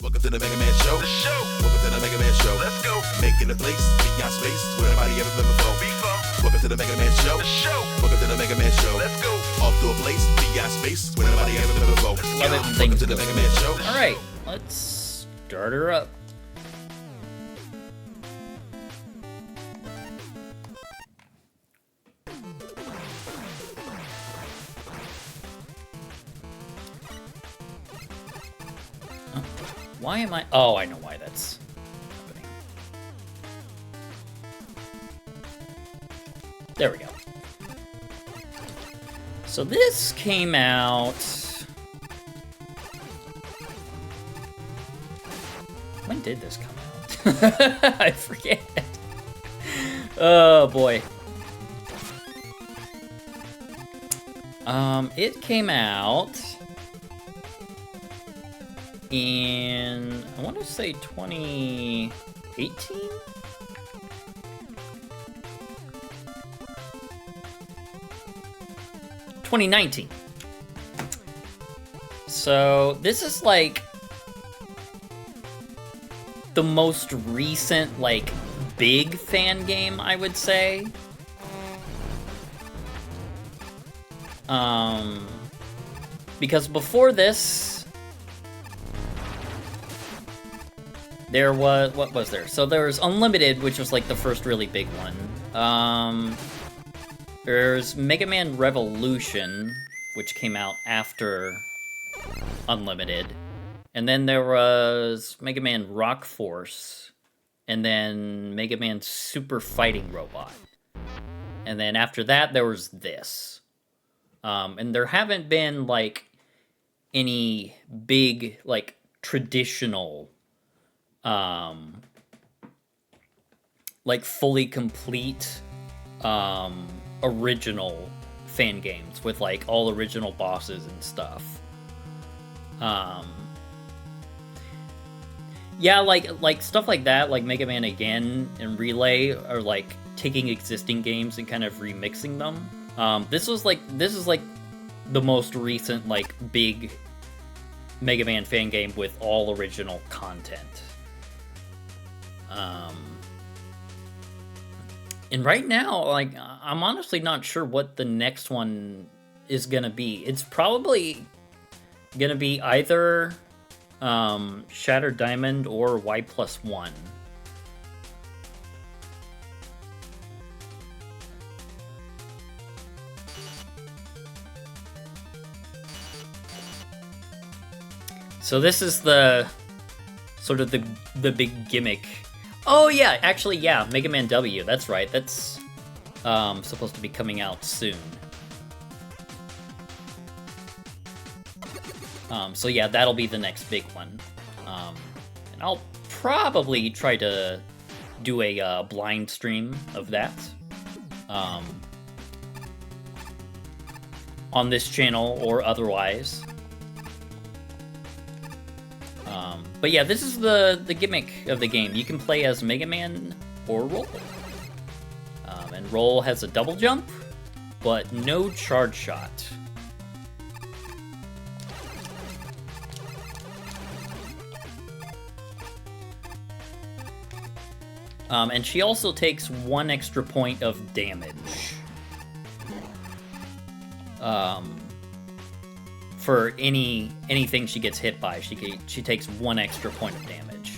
Welcome to the MegaMan Show. The show. Welcome to the MegaMan Show. Let's go. Making a place beyond space where nobody ever been before. Welcome to the MegaMan Show. The show. Welcome to the MegaMan Show. Let's go. Off to a place beyond space where nobody ever been before. Love it when Welcome things to the go. MegaMan Show. All right, let's start her up. Why am I? Oh, I know why that's happening. There we go. So this came out. When did this come out? I forget. Oh boy. It came out in, I want to say 2018? So this is like the most recent like big fan game, I would say. Because before this, there was, what was there? So there was Unlimited, which was like the first really big one. There's MegaMan Revolution, which came out after Unlimited. And then there was MegaMan Rock Force, and then MegaMan Super Fighting Robot. And then after that, there was this. And there haven't been, like, any big, like, traditional, like, fully complete, original fan games with, like, all original bosses and stuff. Yeah, like stuff like that, like Mega Man Again and Relay are, like, taking existing games and kind of remixing them. This is like the most recent, like, big Mega Man fan game with all original content. And right now, like, I'm honestly not sure what the next one is gonna be. It's probably gonna be either Shattered Diamond or Y+1. So this is the sort of the big gimmick. Oh yeah, actually yeah, Mega Man W. That's right. That's supposed to be coming out soon. So yeah, that'll be the next big one. And I'll probably try to do a blind stream of that. On this channel or otherwise. But yeah, this is the gimmick of the game. You can play as Mega Man or Roll. And Roll has a double jump, but no charge shot. And she also takes 1 extra point of damage. For anything she gets hit by, she takes 1 extra point of damage.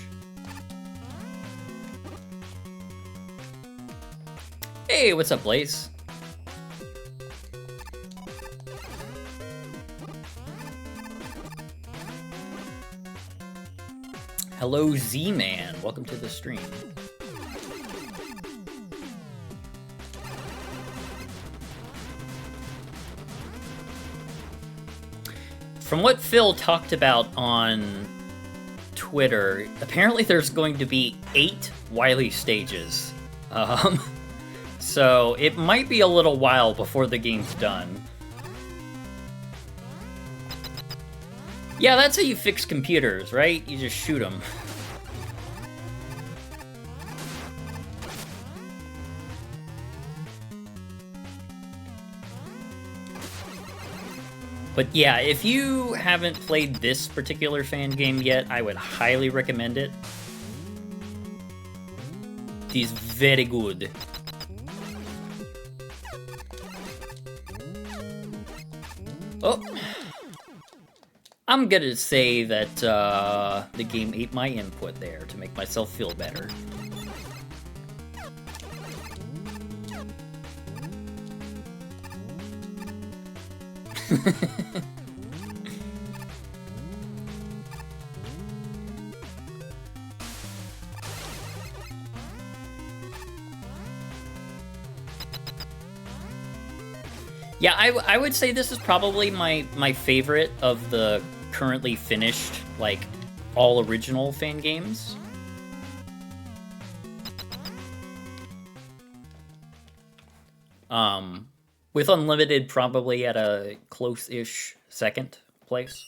Hey, what's up, Blaze? Hello, Z-Man. Welcome to the stream. From what Phil talked about on Twitter, apparently there's going to be 8 Wily stages. So it might be a little while before the game's done. Yeah, that's how you fix computers, right? You just shoot them. But yeah, if you haven't played this particular fan game yet, I would highly recommend it. It is very good. Oh, I'm gonna say that the game ate my input there to make myself feel better. Yeah, I would say this is probably my favorite of the currently finished, like, all original fan games. With Unlimited probably at a close-ish second place.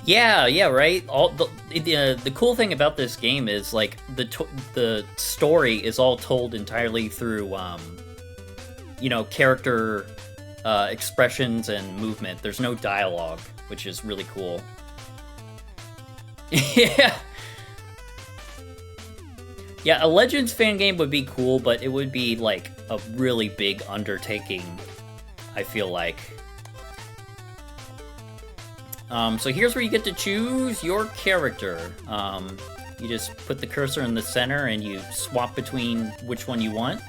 Yeah, right. All the cool thing about this game is like the story is all told entirely through you know, character expressions and movement. There's no dialogue, which is really cool. Yeah. Yeah, a Legends fan game would be cool, but it would be like a really big undertaking, I feel like. So here's where you get to choose your character. You just put the cursor in the center and you swap between which one you want.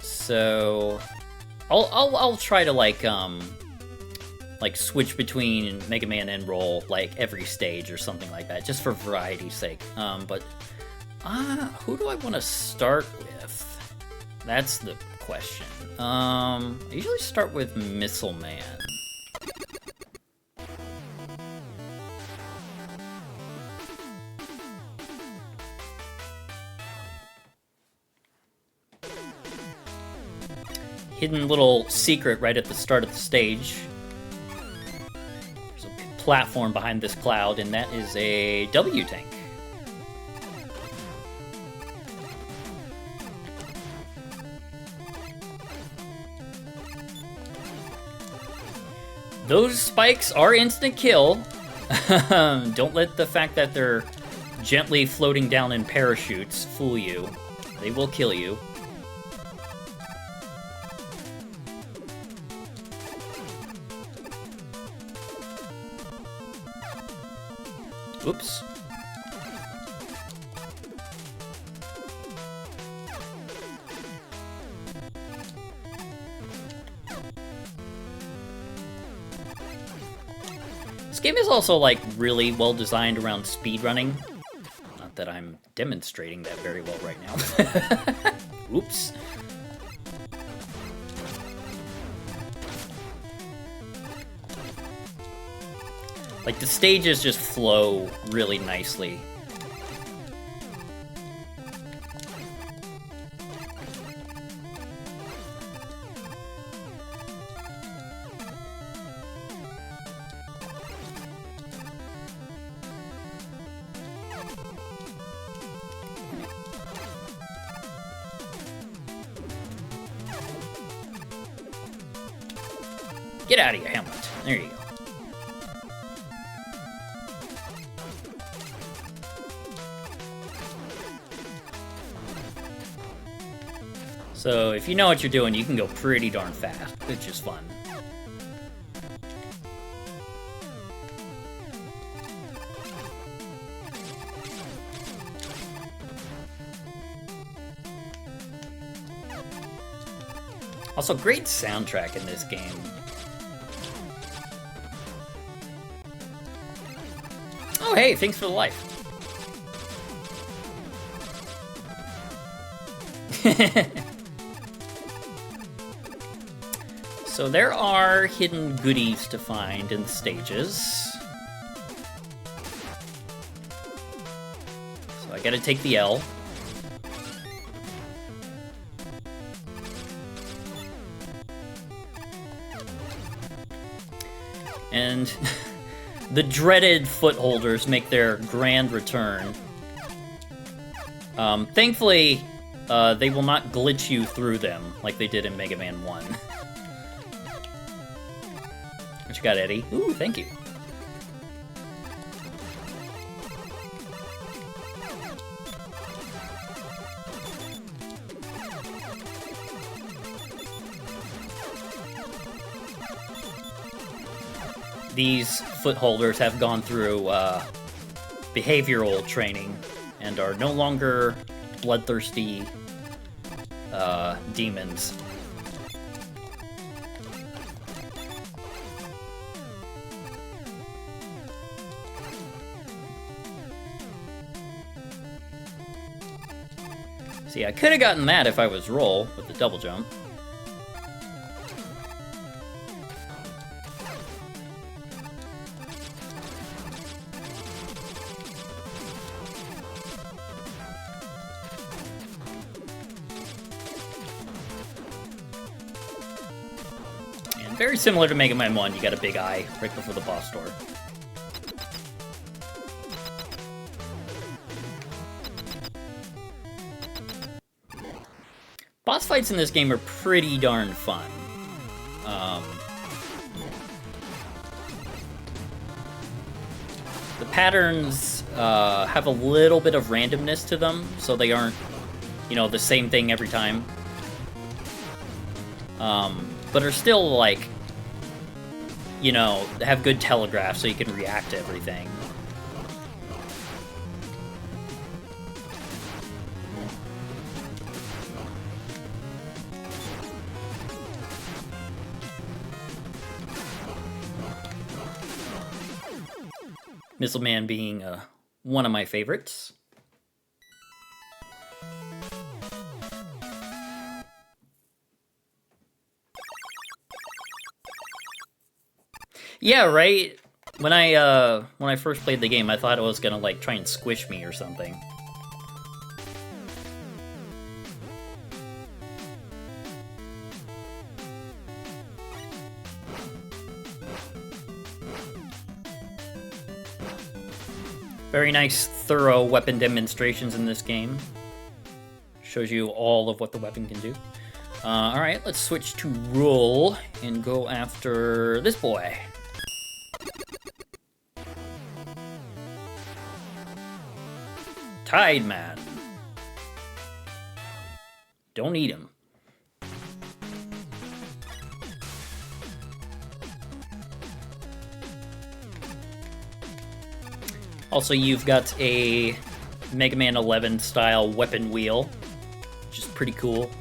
So I'll try to like switch between Mega Man and Roll like every stage or something like that, just for variety's sake. But who do I want to start with? That's the question. I usually start with Missile Man. Hidden little secret right at the start of the stage. There's a platform behind this cloud, and that is a W tank. Those spikes are instant kill. Don't let the fact that they're gently floating down in parachutes fool you. They will kill you. Oops. This game is also, like, really well designed around speedrunning. Not that I'm demonstrating that very well right now. Oops. Like, the stages just flow really nicely. Get out of your helmet. There you go. So, if you know what you're doing, you can go pretty darn fast, which is fun. Also, great soundtrack in this game. Oh, hey, thanks for the life. So there are hidden goodies to find in the stages. So I gotta take the L. and the dreaded footholders make their grand return. Thankfully, they will not glitch you through them like they did in Mega Man 1. What you got, Eddie? Ooh, thank you. These footholders have gone through behavioral training and are no longer bloodthirsty demons. See, I could have gotten that if I was roll with the double jump. Very similar to Mega Man 1, you got a big eye right before the boss door. Boss fights in this game are pretty darn fun. The patterns have a little bit of randomness to them, so they aren't, you know, the same thing every time. But are still, like, you know, have good telegraph so you can react to everything. Missile Man being one of my favorites. Yeah, right? When I first played the game, I thought it was gonna, like, try and squish me or something. Very nice, thorough weapon demonstrations in this game. Shows you all of what the weapon can do. Alright, let's switch to roll and go after this boy. Tide Man. Don't eat him. Also, you've got a Mega Man 11 style weapon wheel, which is pretty cool.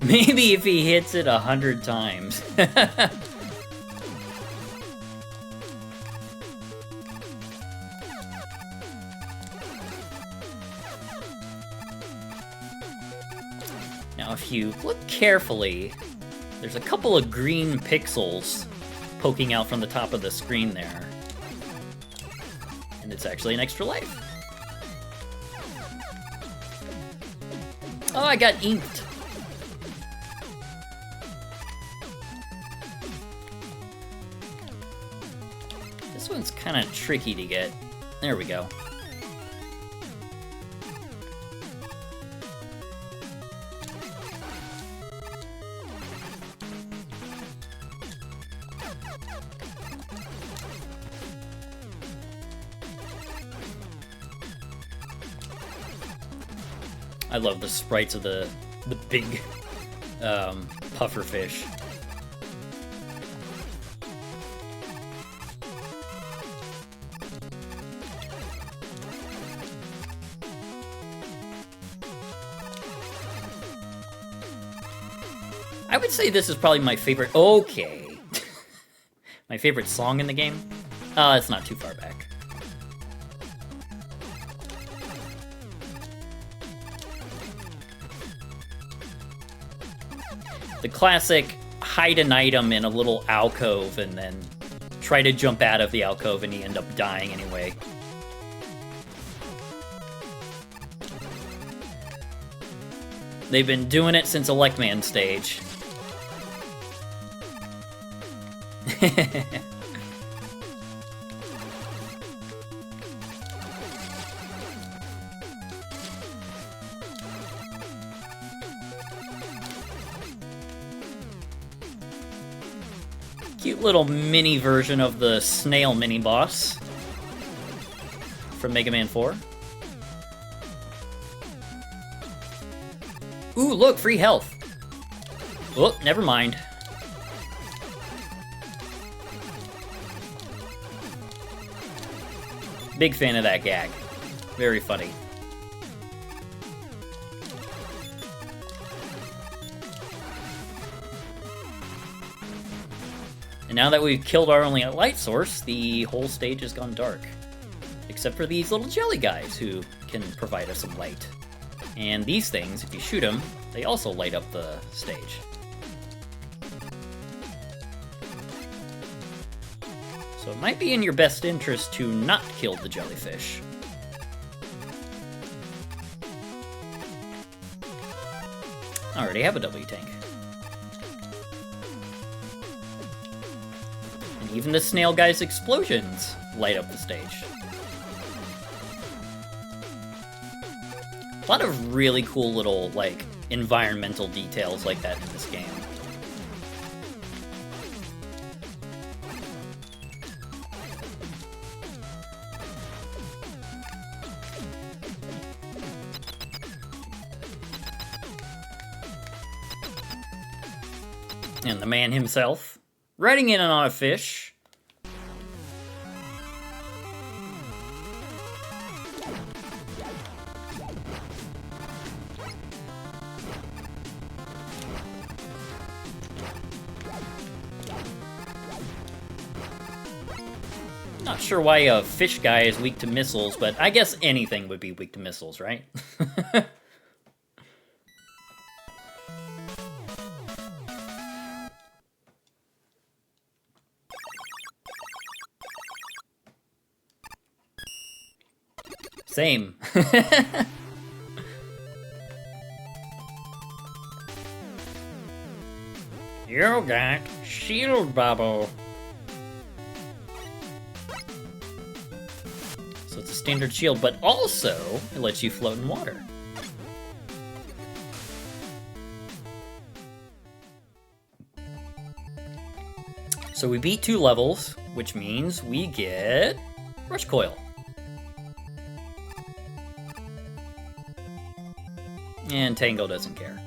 Maybe if he hits it 100 times. Now, if you look carefully, there's a couple of green pixels poking out from the top of the screen there. And it's actually an extra life. Oh, I got inked. This one's kind of tricky to get. There we go. I love the sprites of the big puffer fish. I would say this is probably my favorite. Okay. My favorite song in the game? It's not too far back. The classic hide an item in a little alcove and then try to jump out of the alcove and you end up dying anyway. They've been doing it since a Rockman stage. Cute little mini version of the snail mini-boss from Mega Man 4. Ooh, look, free health. Oh, never mind. Big fan of that gag. Very funny. And now that we've killed our only light source, the whole stage has gone dark. Except for these little jelly guys who can provide us some light. And these things, if you shoot them, they also light up the stage. So it might be in your best interest to not kill the jellyfish. I already have a W tank. And even the snail guy's explosions light up the stage. A lot of really cool little, like, environmental details like that in this game. And the man himself, riding in on a fish. Not sure why a fish guy is weak to missiles, but I guess anything would be weak to missiles, right? Same. You got shield bubble. So it's a standard shield, but also it lets you float in water. So we beat 2 levels, which means we get Rush Coil. And Tango doesn't care.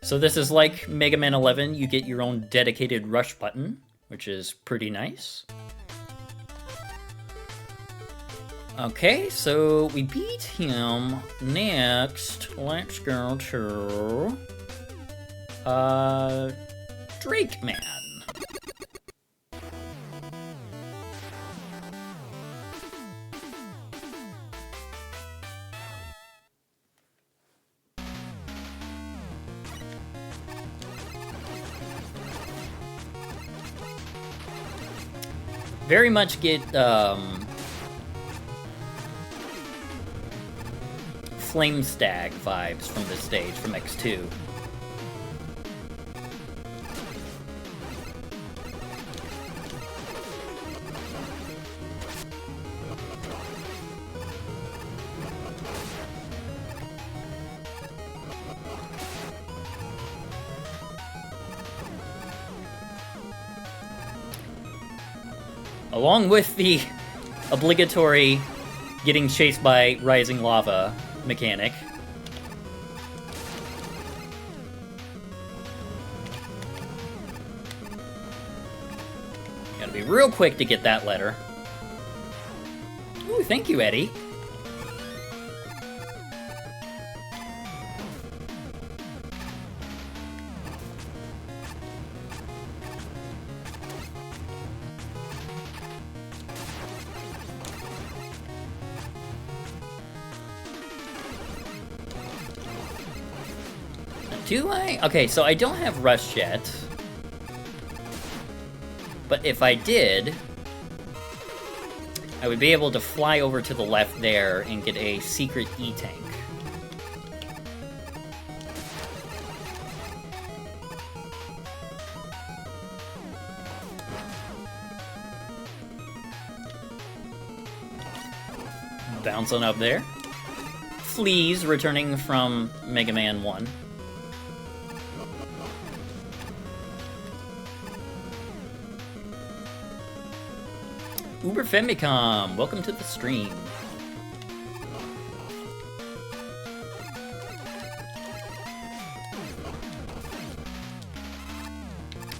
So this is like Mega Man 11, you get your own dedicated rush button, which is pretty nice. Okay, so we beat him. Next, let's go to Drake Man. Very much get Flame Stag vibes from this stage from X2. Along with the obligatory getting chased by rising lava mechanic. Gotta be real quick to get that letter. Ooh, thank you, Eddie. Do I? Okay, so I don't have Rush yet. But if I did, I would be able to fly over to the left there and get a secret E-tank. Bounce on up there. Fleas returning from Mega Man 1. Uber Femicom, welcome to the stream.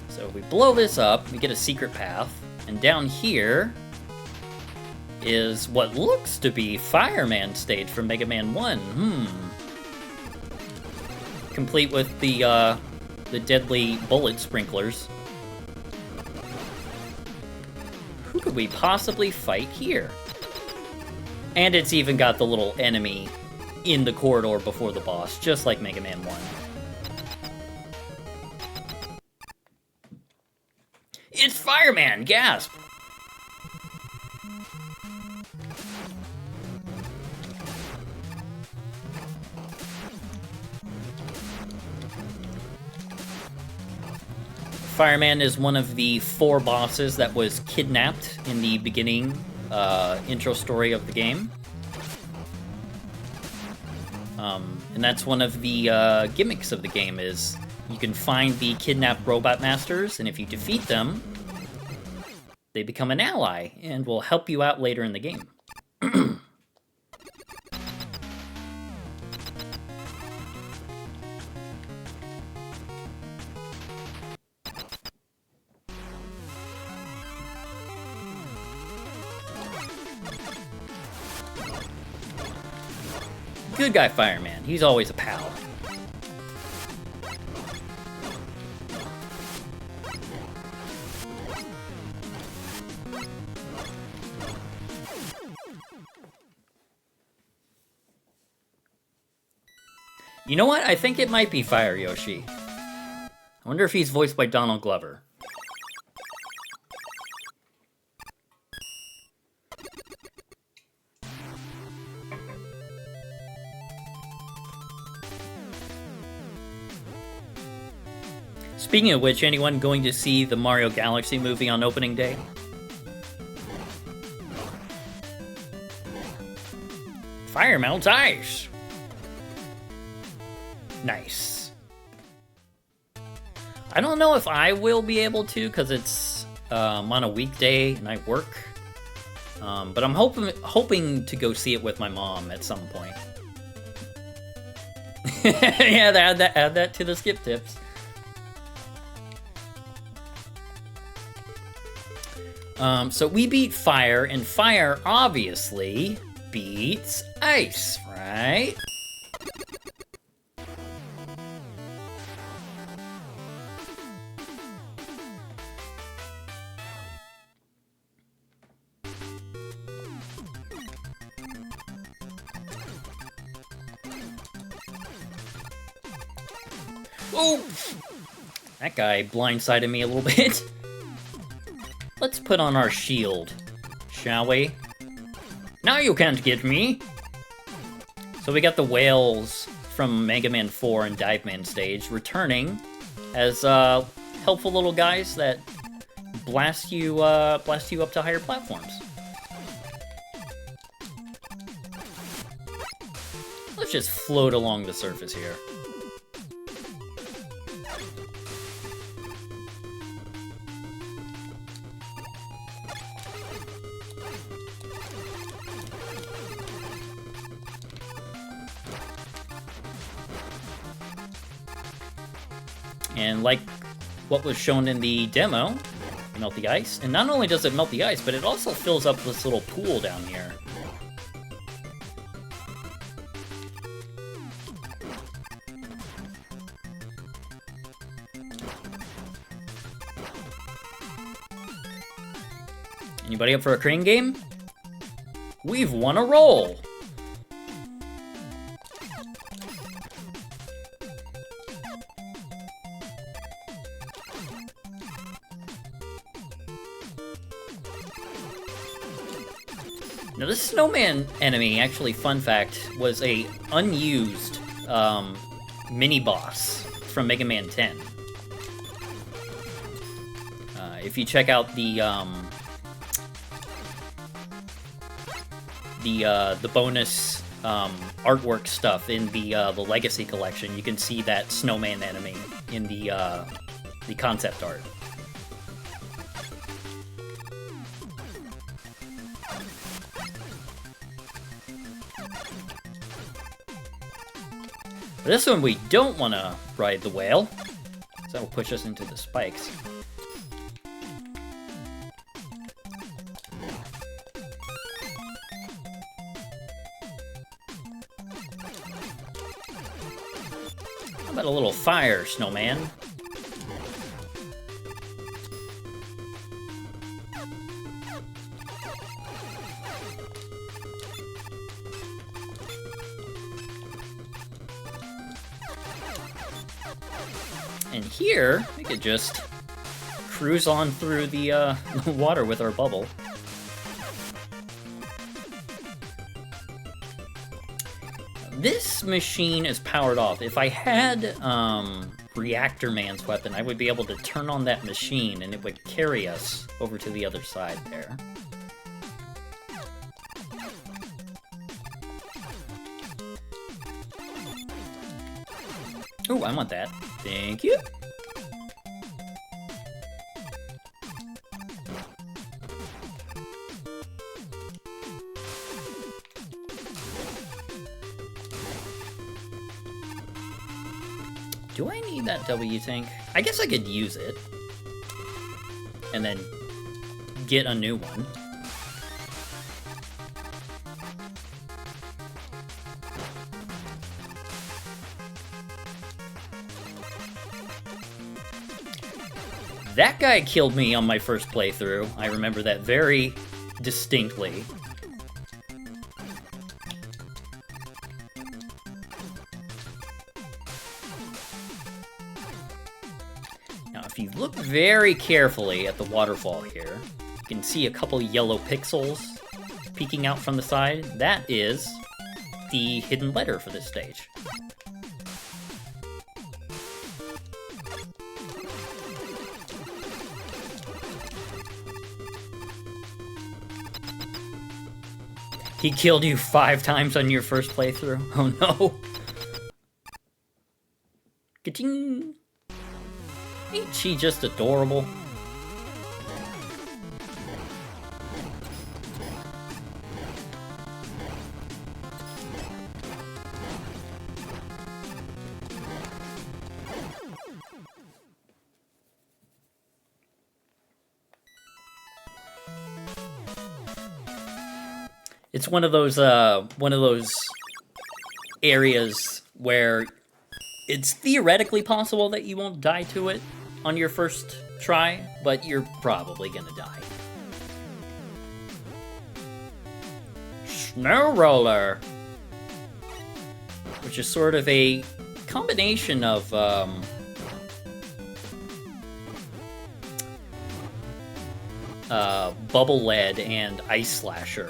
So we blow this up, we get a secret path, and down here is what looks to be Fireman stage from Mega Man 1. Complete with the deadly bullet sprinklers. Who could we possibly fight here? And it's even got the little enemy in the corridor before the boss, just like Mega Man 1. It's Fireman! Gasp! Fireman is one of the 4 bosses that was kidnapped in the beginning intro story of the game. And that's one of the gimmicks of the game is you can find the kidnapped robot masters, and if you defeat them, they become an ally and will help you out later in the game. Good guy Fireman, he's always a pal. You know what? I think it might be Fire Yoshi. I wonder if he's voiced by Donald Glover. Speaking of which, anyone going to see the Mario Galaxy movie on opening day? Fire melts ice! Nice. I don't know if I will be able to, because it's on a weekday and I work. But I'm hoping to go see it with my mom at some point. Yeah, add that to the skip tips. So we beat fire, and fire obviously beats ice, right? Oh! That guy blindsided me a little bit. Let's put on our shield, shall we? Now you can't get me! So we got the whales from Mega Man 4 and Dive Man stage returning as helpful little guys that blast you up to higher platforms. Let's just float along the surface here. And like what was shown in the demo, melt the ice. And not only does it melt the ice, but it also fills up this little pool down here. Anybody up for a crane game? We've won a roll! this snowman enemy, actually, fun fact, was a unused mini-boss from Mega Man 10. If you check out the bonus artwork stuff in the Legacy collection, you can see that snowman enemy in the concept art. For this one, we don't want to ride the whale, so that'll push us into the spikes. How about a little fire, snowman? And here, we could just cruise on through the water with our bubble. This machine is powered off. If I had Reactor Man's weapon, I would be able to turn on that machine and it would carry us over to the other side there. Oh, I want that. Thank you. Do I need that W tank? I guess I could use it. And then get a new one. That guy killed me on my first playthrough. I remember that very distinctly. Now, if you look very carefully at the waterfall here, you can see a couple yellow pixels peeking out from the side. That is the hidden letter for this stage. He killed you 5 times on your first playthrough? Oh no. Ka-ching! Ain't she just adorable? It's one of those areas where it's theoretically possible that you won't die to it on your first try, but you're probably gonna die. Snow Roller, which is sort of a combination of Bubble Lead and Ice Slasher.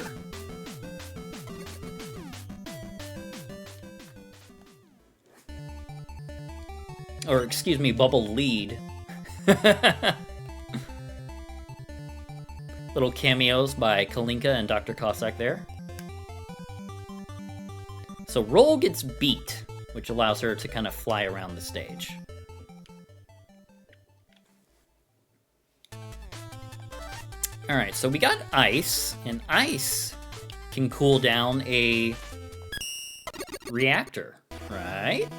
Or, excuse me, Bubble Lead. Little cameos by Kalinka and Dr. Cossack there. So Roll gets beat, which allows her to kind of fly around the stage. Alright, so we got Ice, and Ice can cool down a reactor, right?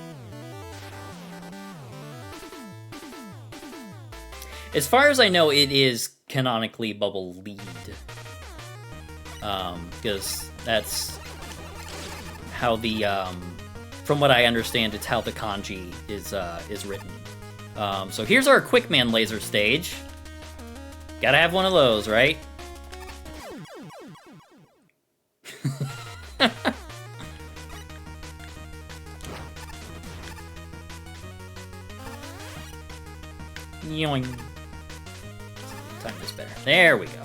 As far as I know, it is canonically Bubble Lead. Because that's how the, from what I understand, it's how the kanji is written. So here's our Quickman laser stage. Gotta have one of those, right? Yoink. Time this better. There we go.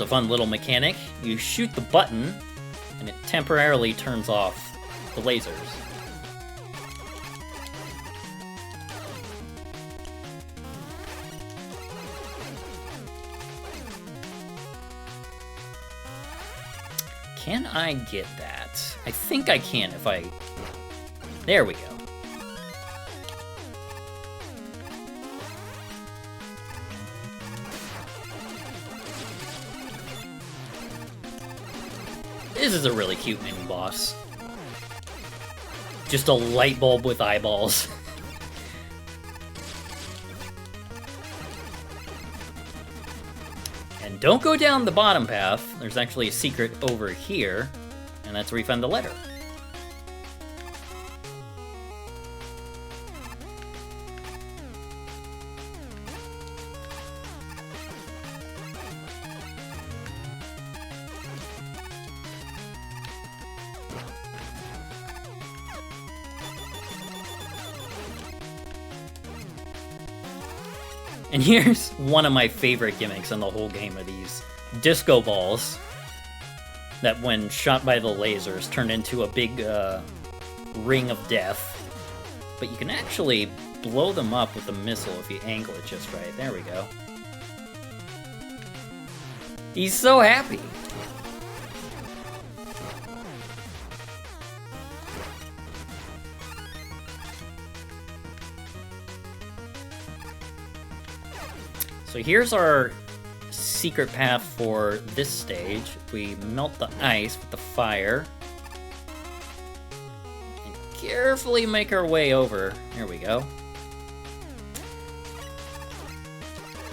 Here's a fun little mechanic. You shoot the button, and it temporarily turns off the lasers. Can I get that? I think I can if I... There we go. This is a really cute mini boss. Just a light bulb with eyeballs. And don't go down the bottom path. There's actually a secret over here, and that's where you find the letter. And here's one of my favorite gimmicks in the whole game are these disco balls that when shot by the lasers turn into a big ring of death. But you can actually blow them up with a missile if you angle it just right. There we go. He's so happy. So here's our secret path for this stage. We melt the ice with the fire. And carefully make our way over. There we go.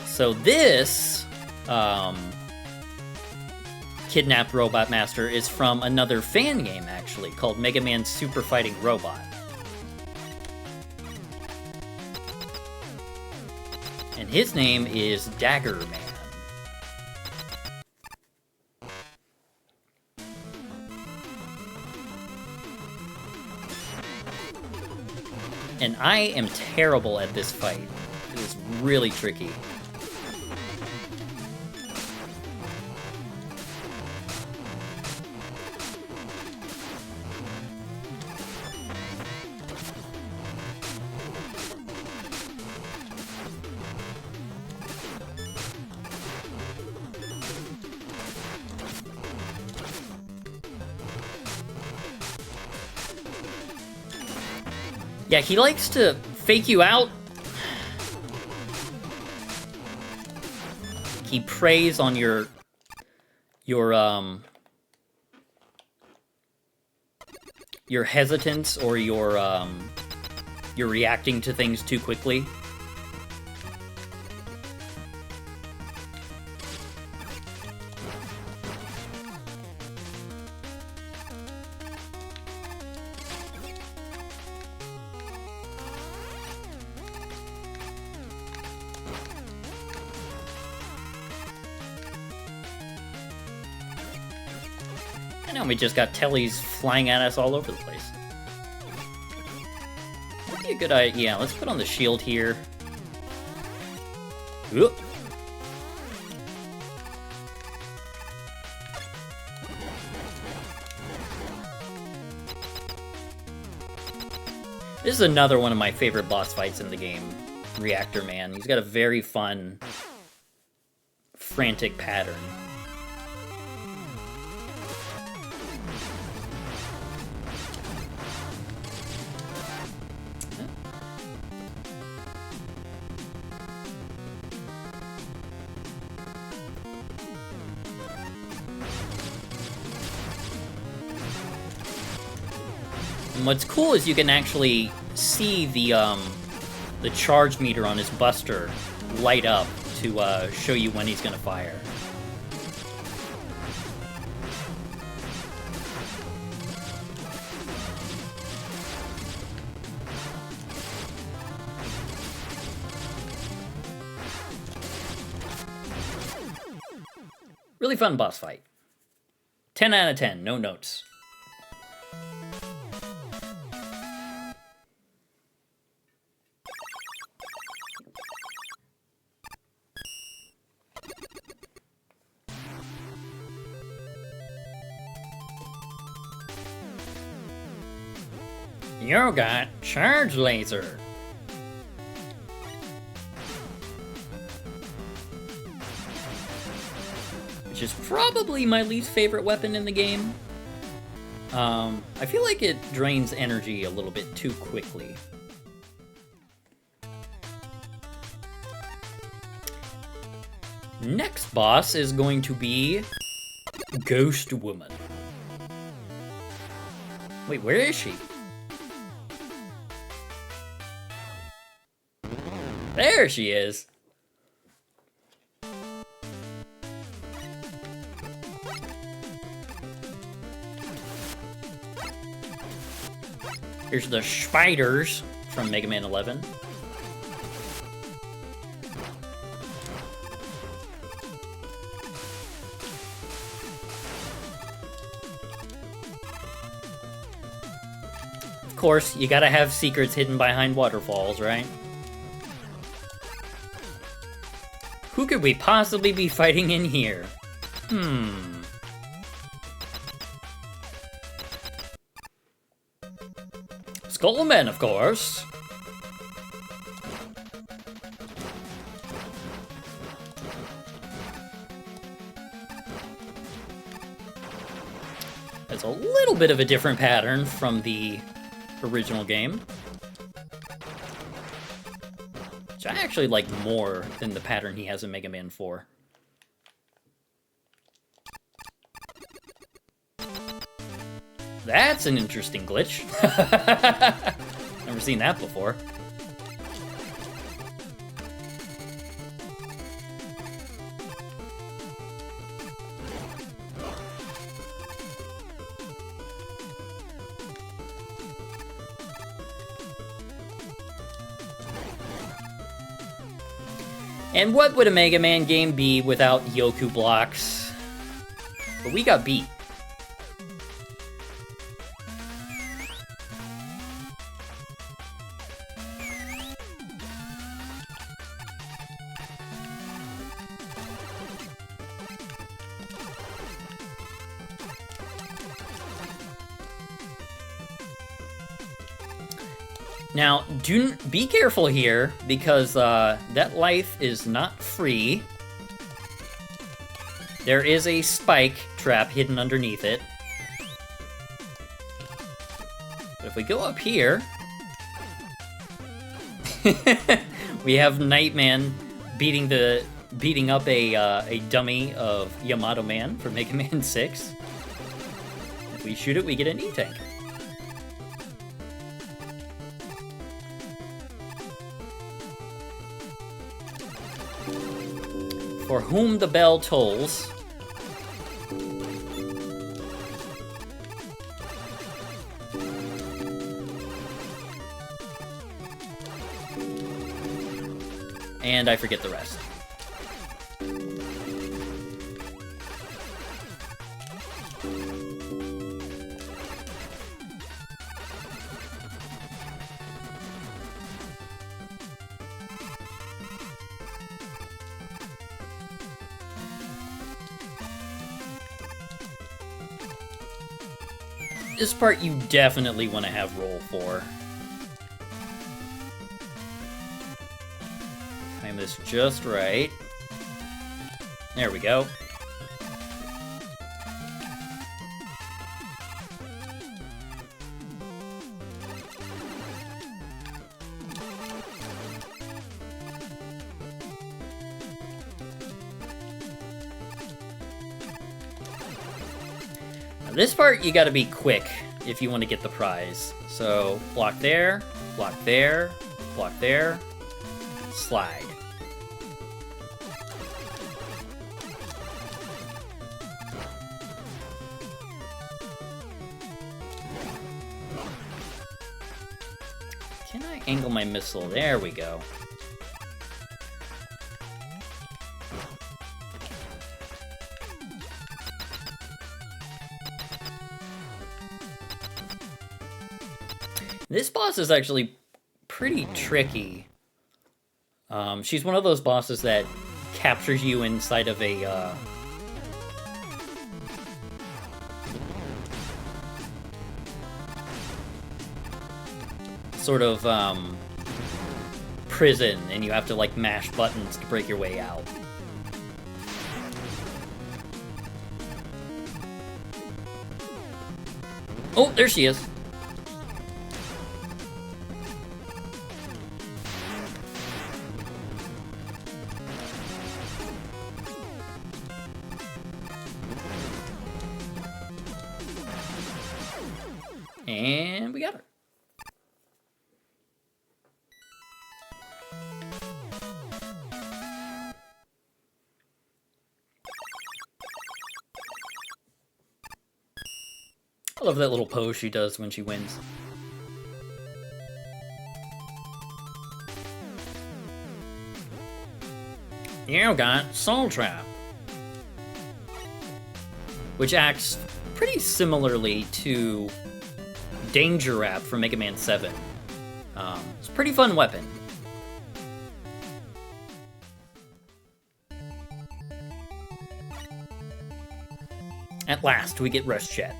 So this kidnapped Robot Master is from another fan game, actually, called MegaMan Super Fighting Robot. And his name is Dagger Man. And I am terrible at this fight. It is really tricky. Yeah, he likes to fake you out. He preys on your hesitance or you're reacting to things too quickly. I know we just got tellies flying at us all over the place. That'd be a good idea. Yeah, let's put on the shield here. Oop. This is another one of my favorite boss fights in the game, Reactor Man. He's got a very fun, frantic pattern. And what's cool is you can actually see the charge meter on his Buster light up to show you when he's gonna fire. Really fun boss fight. 10 out of 10, no notes. You got Charge Laser. Which is probably my least favorite weapon in the game. I feel like it drains energy a little bit too quickly. Next boss is going to be Ghost Woman. Wait, where is she? There she is. Here's the spiders from Mega Man 11. Of course, you gotta have secrets hidden behind waterfalls, right? Who could we possibly be fighting in here? Skullman, of course. That's a little bit of a different pattern from the original game, which I actually like more than the pattern he has in Mega Man 4. That's an interesting glitch. Never seen that before. And what would a Mega Man game be without Yoku blocks? But we got beat. Now, be careful here, because that life is not free. There is a spike trap hidden underneath it. But if we go up here, we have Nightman beating up a dummy of Yamato Man from Mega Man 6. If we shoot it, we get an E-Tank. For whom the bell tolls. And I forget the rest. This part you definitely want to have roll for. Time this just right. There we go. This part, you gotta be quick if you want to get the prize. So, block there, block there, block there, slide. Can I angle my missile? There we go. This boss is actually pretty tricky. She's one of those bosses that captures you inside of a... sort of prison, and you have to like mash buttons to break your way out. Oh, there she is. And we got her. I love that little pose she does when she wins. You got Soul Trap, which acts pretty similarly to Danger Wrap from Mega Man 7. It's a pretty fun weapon. At last, we get Rush Chat.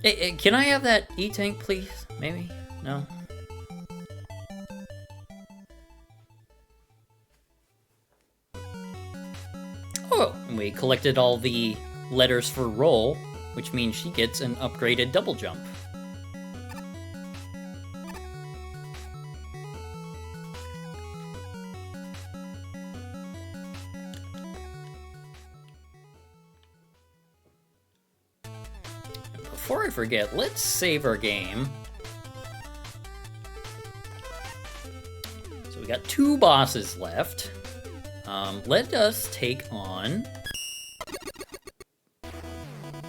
Hey, can I have that E-Tank, please? Maybe? No? Oh, and we collected all the letters for Roll, which means she gets an upgraded double jump. Before I forget, let's save our game. So we got 2 bosses left. Let us take on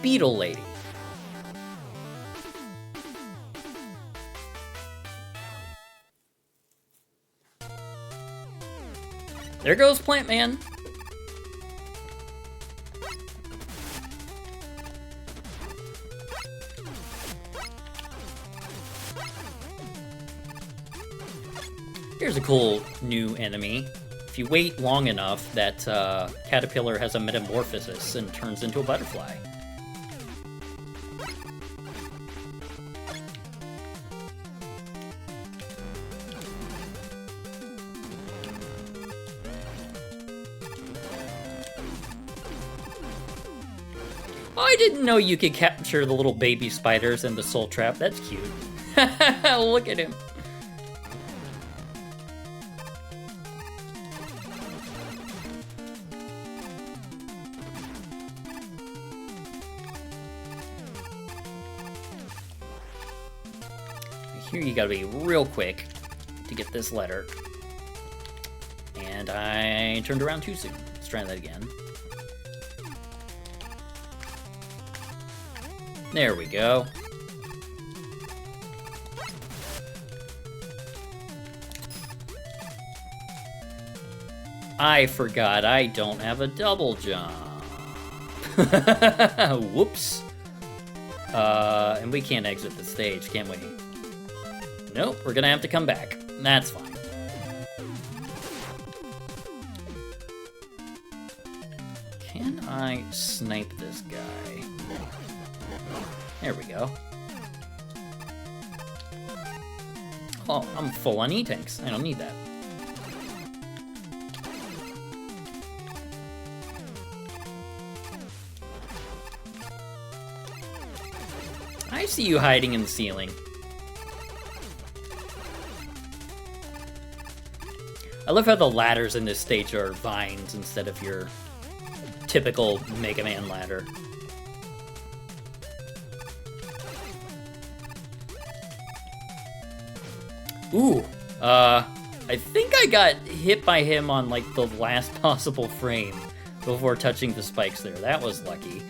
Beetle Lady. There goes Plant Man. Here's a cool new enemy. If you wait long enough, that caterpillar has a metamorphosis and turns into a butterfly. Oh, I didn't know you could capture the little baby spiders in the Soul Trap. That's cute. Look at him. Here you gotta be real quick to get this letter. And I turned around too soon. Let's try that again. There we go. I forgot I don't have a double jump. Whoops. And we can't exit the stage, can we? Nope, we're gonna have to come back. That's fine. Can I snipe this guy? There we go. Oh, I'm full on E-Tanks. I don't need that. I see you hiding in the ceiling. I love how the ladders in this stage are vines instead of your typical Mega Man ladder. Ooh, I think I got hit by him on like the last possible frame before touching the spikes there. That was lucky.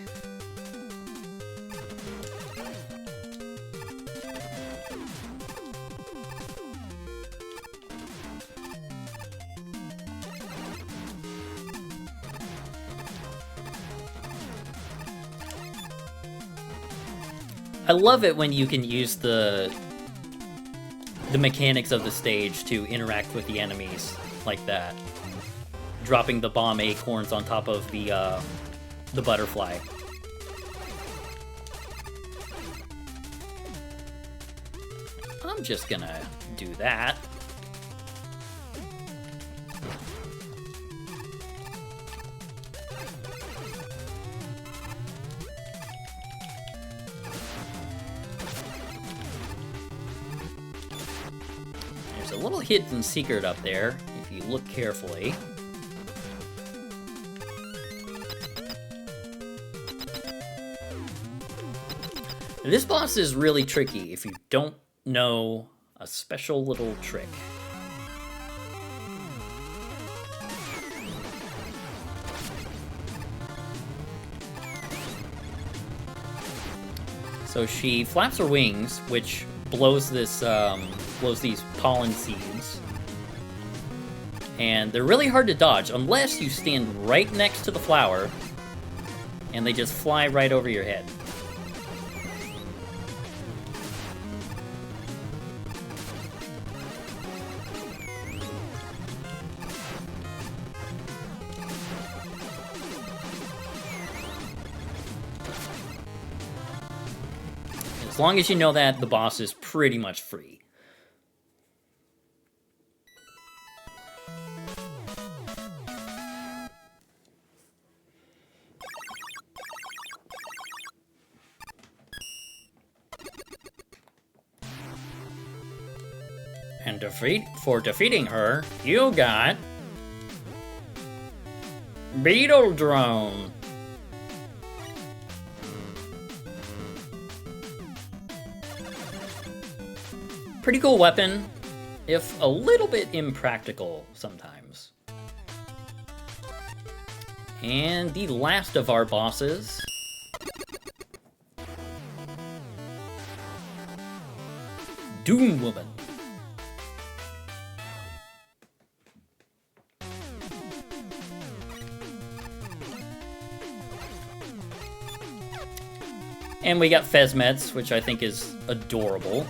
I love it when you can use the mechanics of the stage to interact with the enemies like that. Dropping the bomb acorns on top of the the butterfly. I'm just gonna do that. There's a little hidden secret up there, if you look carefully. This boss is really tricky if you don't know a special little trick. So she flaps her wings, which blows this, blows these pollen seeds. And they're really hard to dodge unless you stand right next to the flower and they just fly right over your head. As long as you know that, the boss is pretty much free. And for defeating her, you got Beetle Drone. Pretty cool weapon, if a little bit impractical sometimes. And the last of our bosses, Doom Woman. And we got Fezmets, which I think is adorable.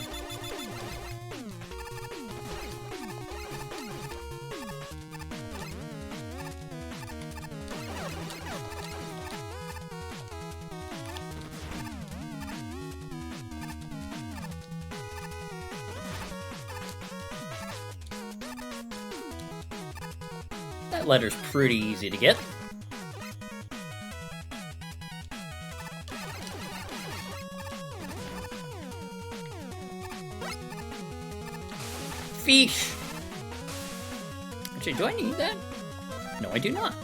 That letter's pretty easy to get. Fish! Actually, do I need that? No, I do not.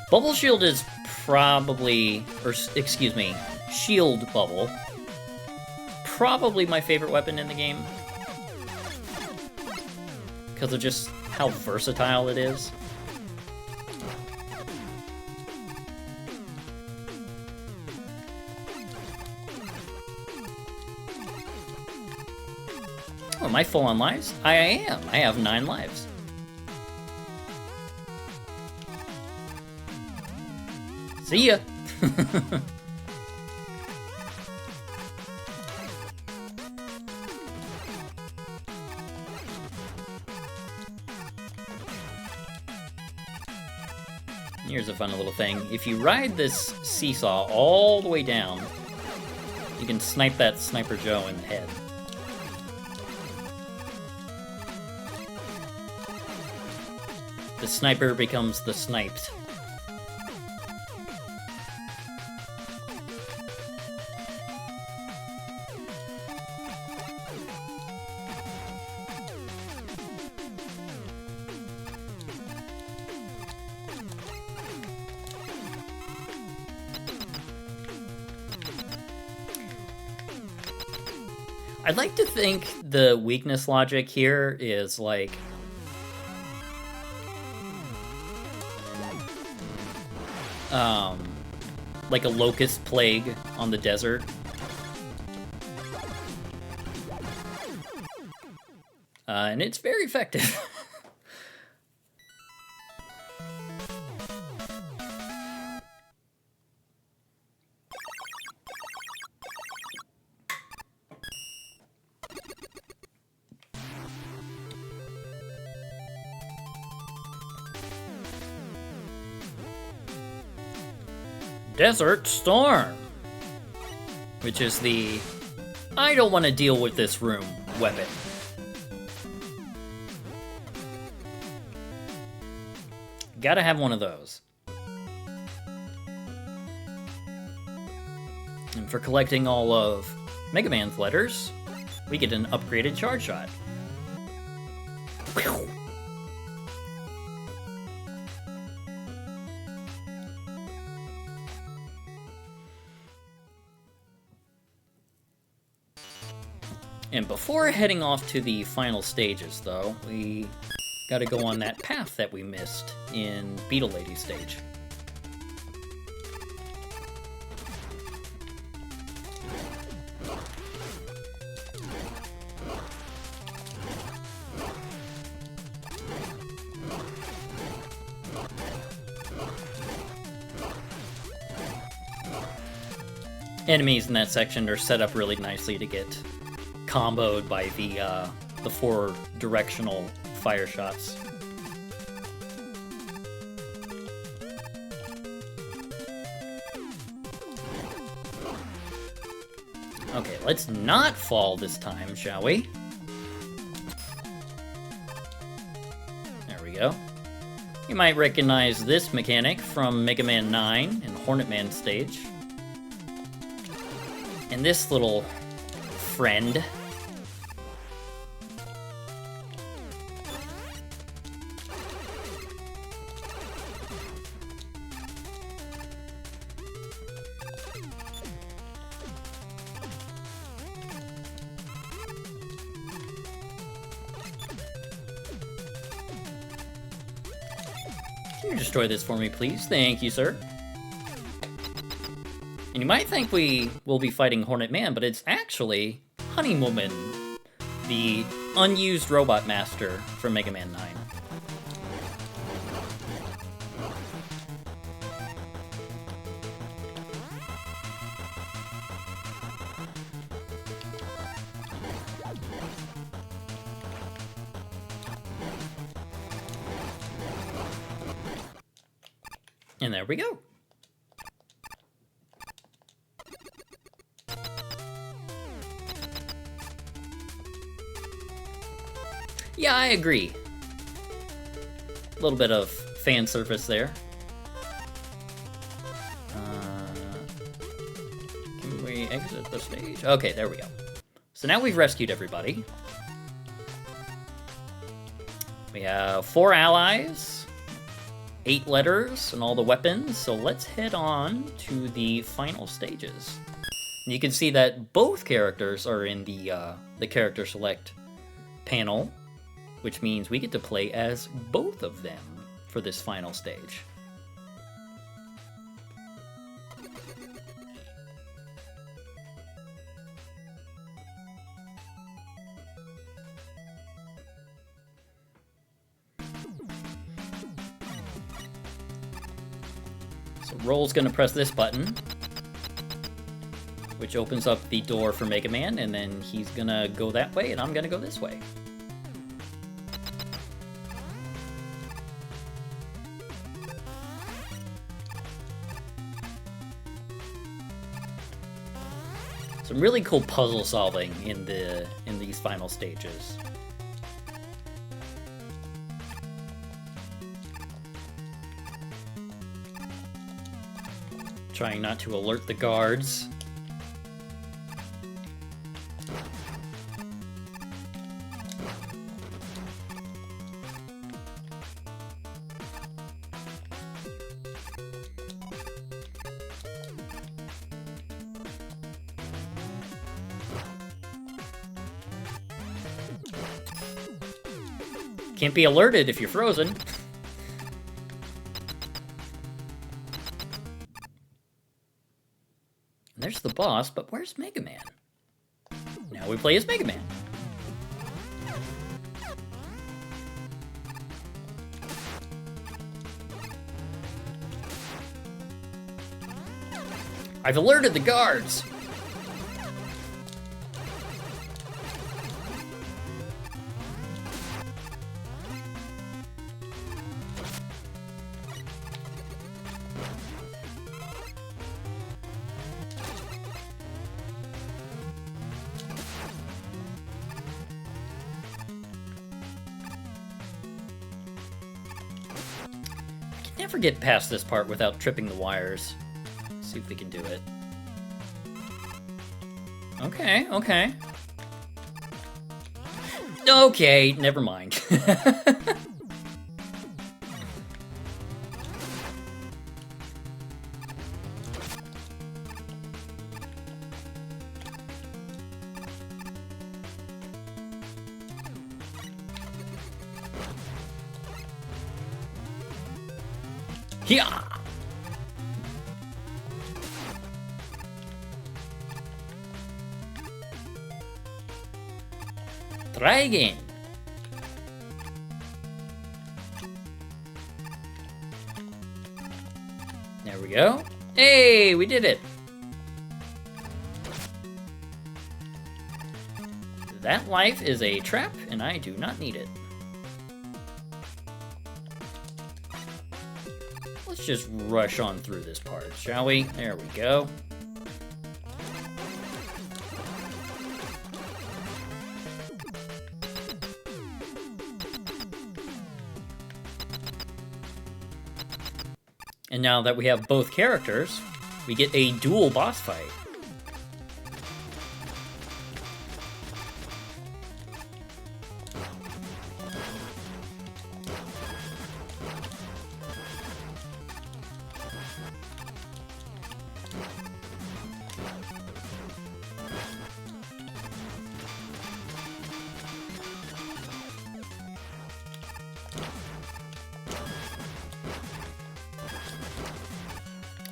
Bubble Shield is probably, or excuse me, Shield Bubble. Probably my favorite weapon in the game. Because of just how versatile it is. Oh, am I full on lives? I am. I have 9 lives. See ya! Here's a fun little thing. If you ride this seesaw all the way down, you can snipe that Sniper Joe in the head. The sniper becomes the sniped. I'd like to think the weakness logic here is like a locust plague on the desert. And it's very effective. Desert Storm, which is the I don't want to deal with this room weapon. Gotta have one of those. And for collecting all of MegaMan's letters, we get an upgraded charge shot. Whew. And before heading off to the final stages, though, we gotta go on that path that we missed in Beetle Lady's stage. Enemies in that section are set up really nicely to get comboed by the 4 directional fire shots. Okay, let's not fall this time, shall we? There we go. You might recognize this mechanic from Mega Man 9 and Hornet Man stage. And this little friend. Can you destroy this for me, please? Thank you, sir. And you might think we will be fighting Hornet Man, but it's actually Honeywoman, the unused robot master from Mega Man 9. And there we go. Yeah, I agree. A little bit of fan service there. Can we exit the stage? Okay, there we go. So now we've rescued everybody. We have 4 allies, 8 letters, and all the weapons. So let's head on to the final stages. And you can see that both characters are in the character select panel, which means we get to play as both of them for this final stage. So Roll's gonna press this button, which opens up the door for Mega Man, and then he's gonna go that way, and I'm gonna go this way. Some really cool puzzle solving in these final stages. Trying not to alert the guards. Can't be alerted if you're frozen. And there's the boss, but where's Mega Man? Now we play as Mega Man. I've alerted the guards. Never get past this part without tripping the wires. Let's see if we can do it. Okay, okay. Okay, never mind. Yeah. Try again. There we go. Hey, we did it. That life is a trap, and I do not need it. Let's just rush on through this part, shall we? There we go. And now that we have both characters, we get a dual boss fight.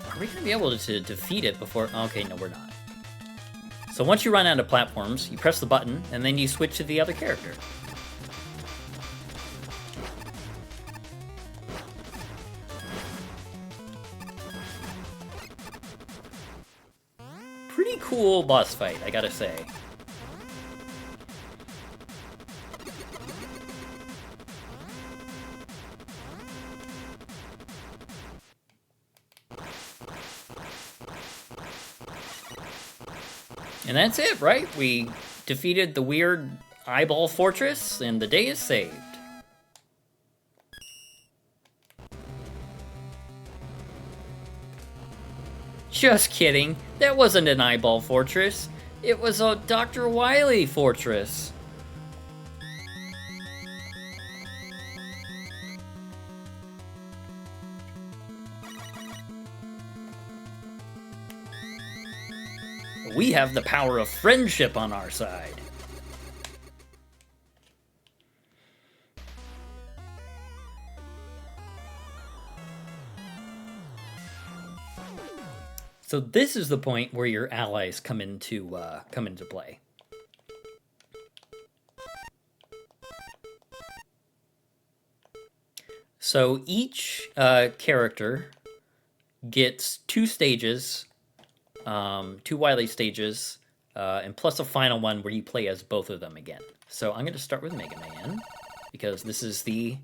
Are we going to be able to defeat it before... Okay, no, we're not. So once you run out of platforms, you press the button, and then you switch to the other character. Pretty cool boss fight, I gotta say. And that's it, right? We defeated the weird eyeball fortress, and the day is saved. Just kidding. That wasn't an eyeball fortress. It was a Dr. Wily fortress. We have the power of friendship on our side. So this is the point where your allies come into play. So each character gets 2 stages. 2 Wily stages, and plus a final one where you play as both of them again. So I'm going to start with MegaMan, because this is the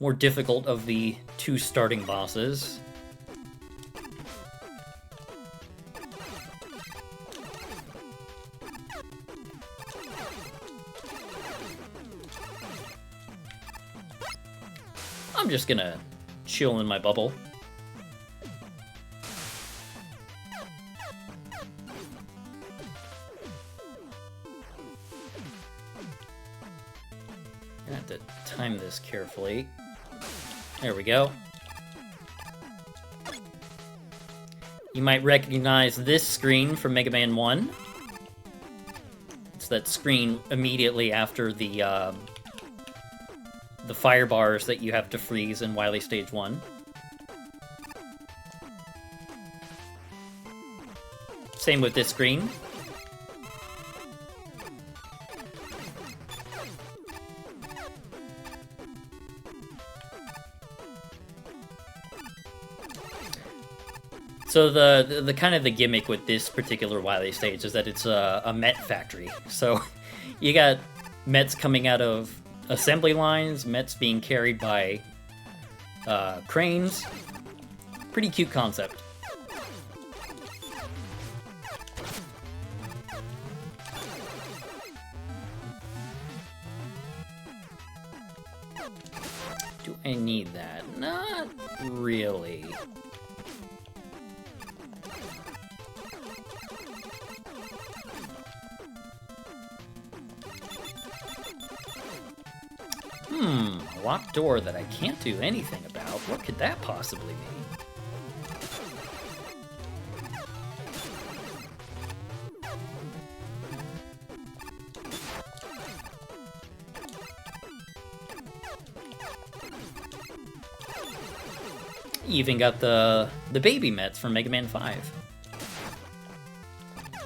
more difficult of the 2 starting bosses. I'm just going to chill in my bubble. I have to time this carefully. There we go. You might recognize this screen from Mega Man 1. It's that screen immediately after the fire bars that you have to freeze in Wily Stage 1. Same with this screen. So the kind of the gimmick with this particular Wily stage is that it's a Met factory. So you got Mets coming out of assembly lines, Mets being carried by cranes. Pretty cute concept. Do I need that? Not really. A locked door that I can't do anything about. What could that possibly mean? You even got the baby Mets from Mega Man 5.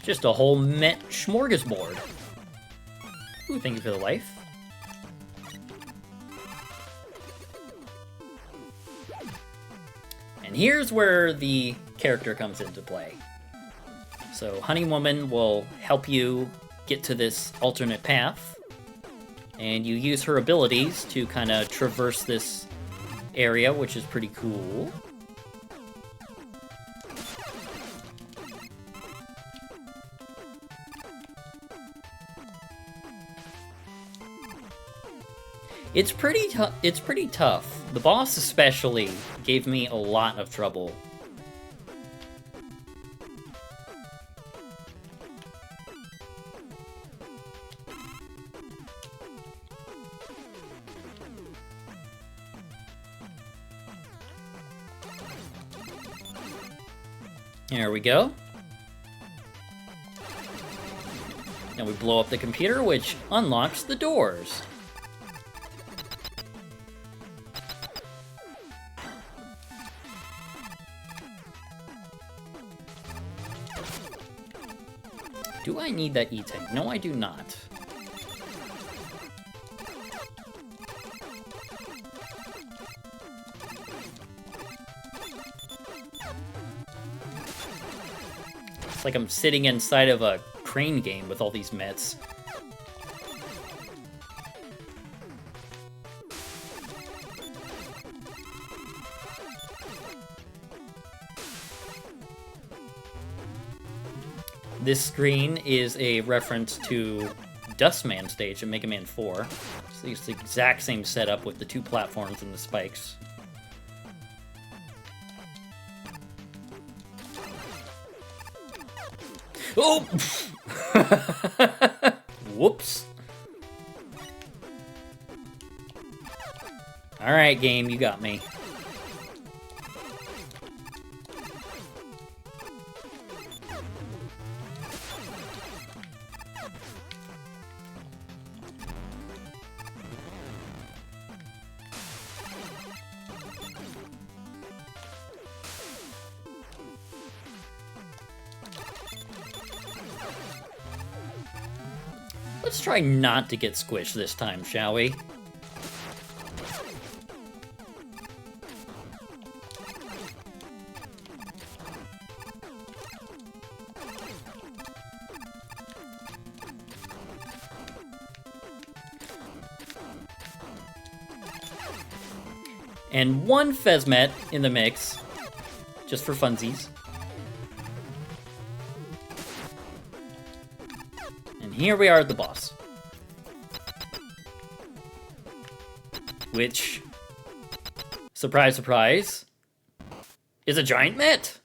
Just a whole Met smorgasbord. Ooh, thank you for the life. And here's where the character comes into play. So Honey Woman will help you get to this alternate path, and you use her abilities to kind of traverse this area, which is pretty cool. It's pretty tough. The boss especially gave me a lot of trouble. There we go. And we blow up the computer, which unlocks the doors. Do I need that E-tank? No, I do not. It's like I'm sitting inside of a crane game with all these Mets. This screen is a reference to Dustman stage in Mega Man 4. It's the exact same setup with the two platforms and the spikes. Oh! Whoops. Alright, game, you got me. Let's try not to get squished this time, shall we? And one Fezmet in the mix, just for funsies. Here we are at the boss. Which, surprise, surprise, is a giant Met!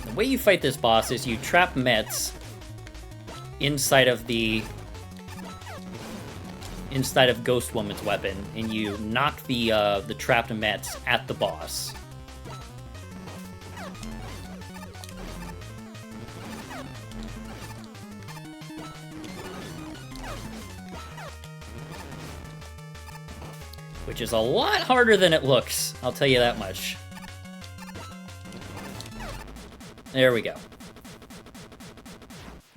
The way you fight this boss is you trap Mets inside of Ghost Woman's weapon, and you knock the trapped Mets at the boss. Which is a lot harder than it looks, I'll tell you that much. There we go.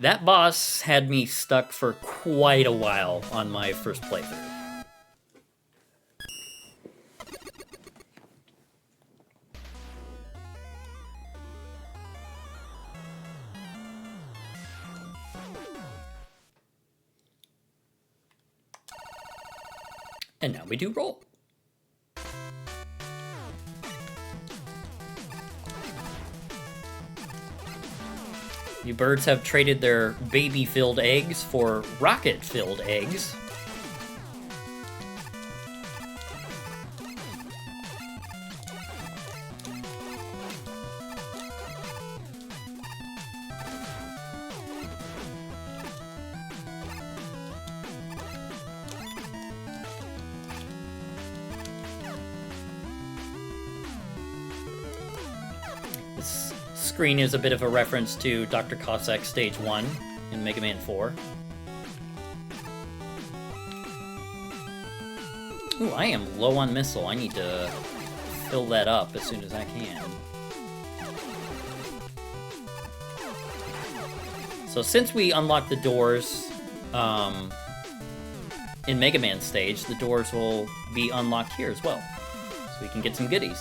That boss had me stuck for quite a while on my first playthrough. And now we do roll. You birds have traded their baby-filled eggs for rocket-filled eggs. This screen is a bit of a reference to Dr. Cossack's Stage 1 in Mega Man 4. Ooh, I am low on missile. I need to fill that up as soon as I can. So since we unlocked the doors in Mega Man stage, the doors will be unlocked here as well. So we can get some goodies.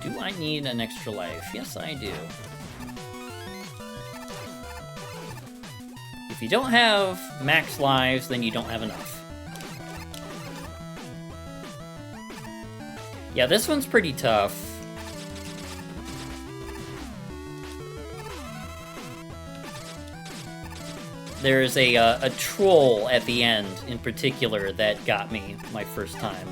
Do I need an extra life? Yes, I do. If you don't have max lives, then you don't have enough. Yeah, this one's pretty tough. There's a troll at the end, in particular, that got me my first time.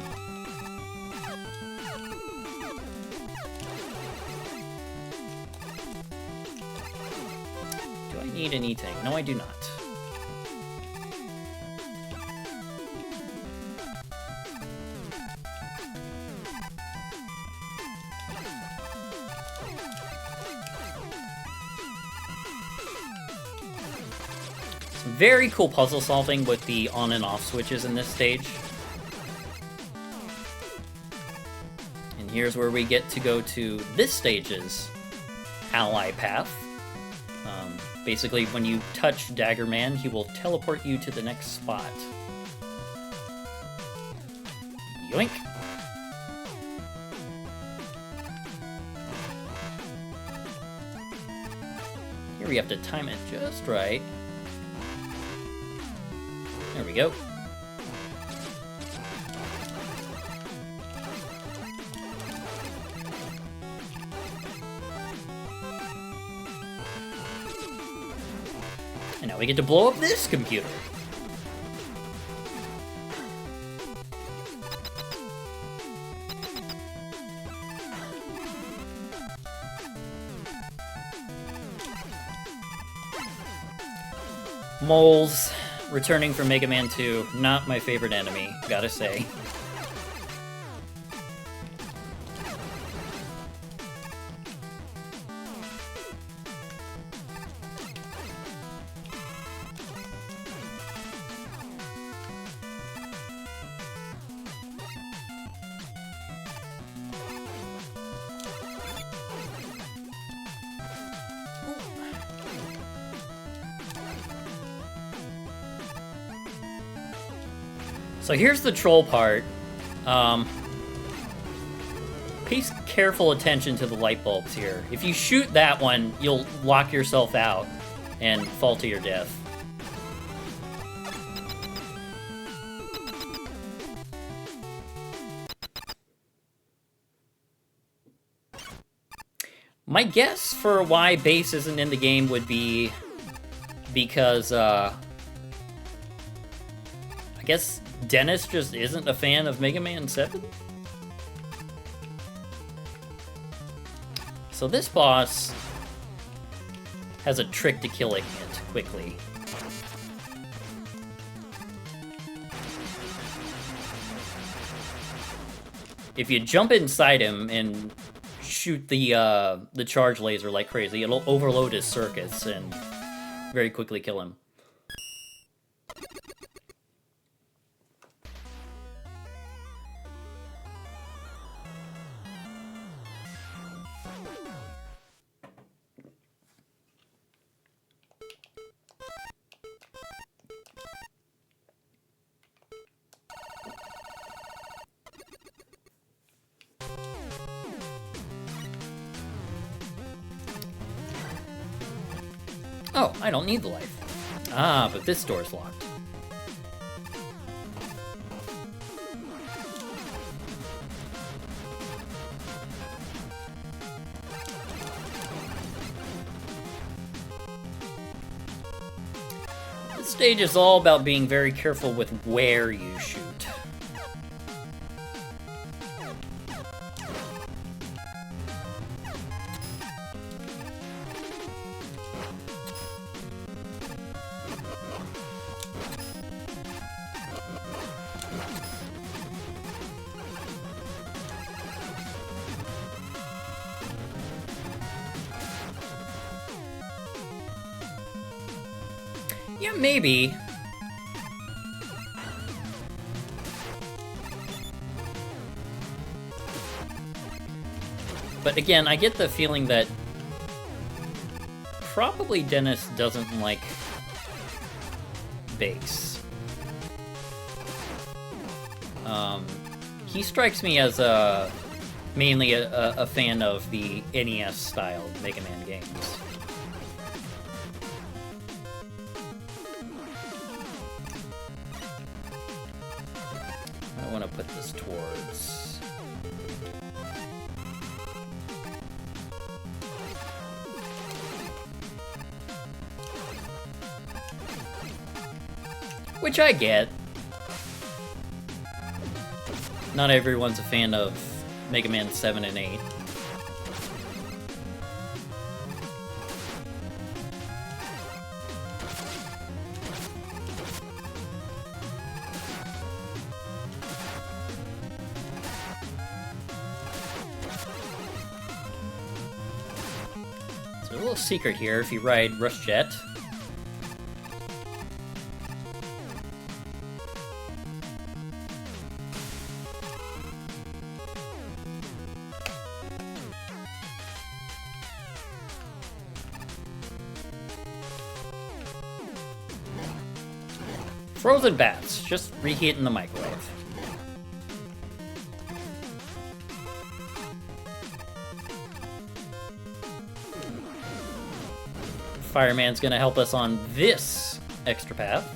Do I need an E-Tank? No, I do not. Very cool puzzle solving with the on and off switches in this stage. And here's where we get to go to this stage's ally path. Basically, when you touch Dagger Man, he will teleport you to the next spot. Yoink! Here we have to time it just right. There we go. And now we get to blow up this computer. Moles. Returning from Mega Man 2, not my favorite enemy, gotta say. So here's the troll part. Pay careful attention to the light bulbs here. If you shoot that one, you'll lock yourself out and fall to your death. My guess for why Bass isn't in the game would be because, I guess Dennis just isn't a fan of Mega Man 7? So this boss has a trick to killing it quickly. If you jump inside him and shoot the charge laser like crazy, it'll overload his circuits and very quickly kill him. Oh, I don't need the life. Ah, but this door's locked. This stage is all about being very careful with where you shoot. Yeah, maybe. But again, I get the feeling that probably Dennis doesn't like bass. He strikes me as mainly a fan of the NES-style Mega Man games. I want to put this towards... Which I get. Not everyone's a fan of Mega Man 7 and 8. So a little secret here, if you ride Rush Jet, frozen bats, just reheat in the microwave. Fireman's gonna help us on this extra path.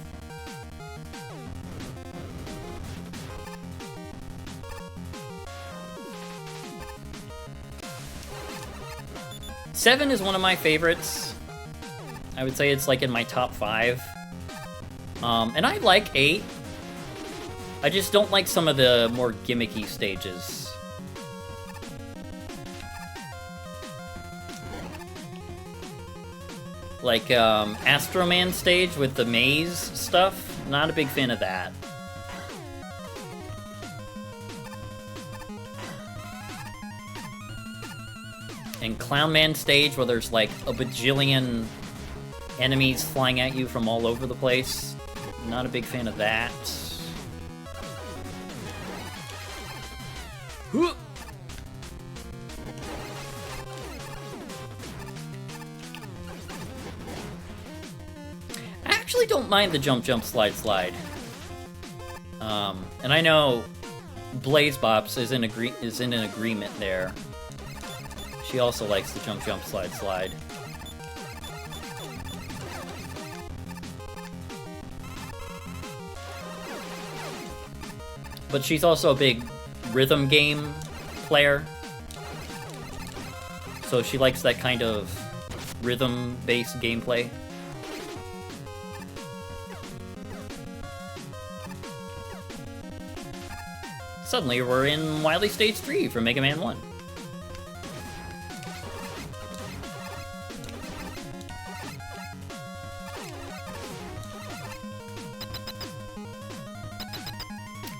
Seven is one of my favorites. I would say it's like in my top 5. And I like 8. I just don't like some of the more gimmicky stages. Like, Astro Man stage with the maze stuff. Not a big fan of that. And Clown Man stage where there's like a bajillion enemies flying at you from all over the place. Not a big fan of that. I actually don't mind the jump, jump, slide, slide. And I know Blaze Bops is in an agreement there. She also likes the jump, jump, slide, slide. But she's also a big rhythm game player. So she likes that kind of rhythm-based gameplay. Suddenly we're in Wily Stage 3 for Mega Man 1.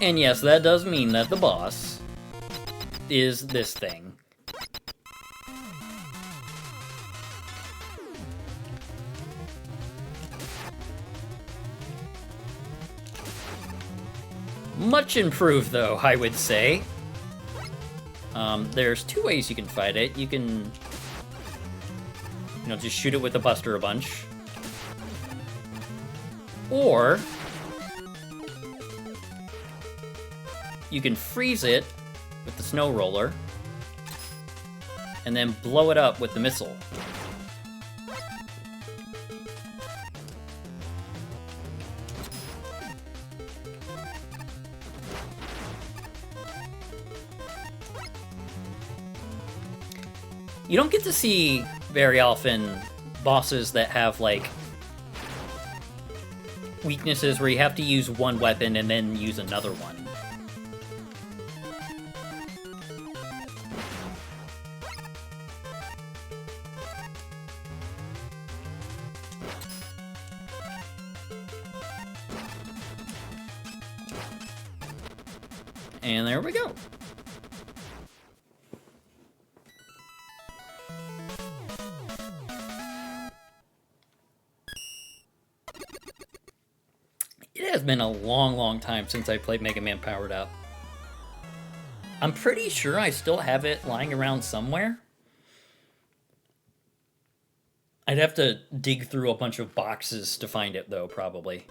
And yes, that does mean that the boss is this thing. Much improved, though, I would say. There's 2 ways you can fight it. You can, just shoot it with a Buster a bunch. Or you can freeze it with the snow roller, and then blow it up with the missile. You don't get to see very often bosses that have, like, weaknesses where you have to use one weapon and then use another one. And there we go. It has been a long, long time since I played Mega Man Powered Up. I'm pretty sure I still have it lying around somewhere. I'd have to dig through a bunch of boxes to find it, though, probably.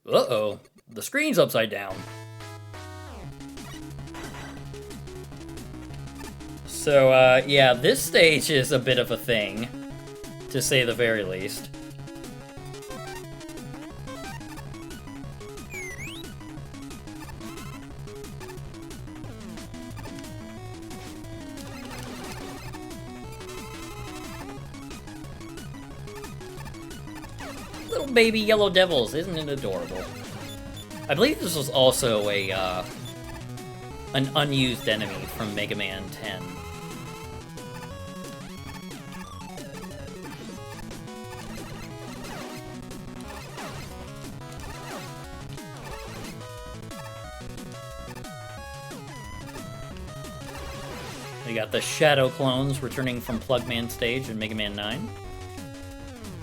Uh-oh. The screen's upside down. So, yeah, this stage is a bit of a thing, to say the very least. Little baby yellow devils, isn't it adorable? I believe this was also a, an unused enemy from Mega Man 10. We got the Shadow Clones returning from Plugman stage in Mega Man 9.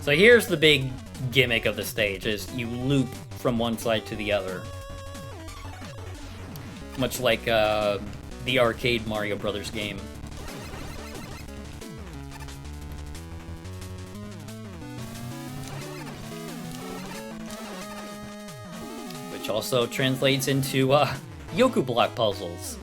So here's the big gimmick of the stage, is you loop from one side to the other. Much like the arcade Mario Brothers game. Which also translates into Yoku block puzzles.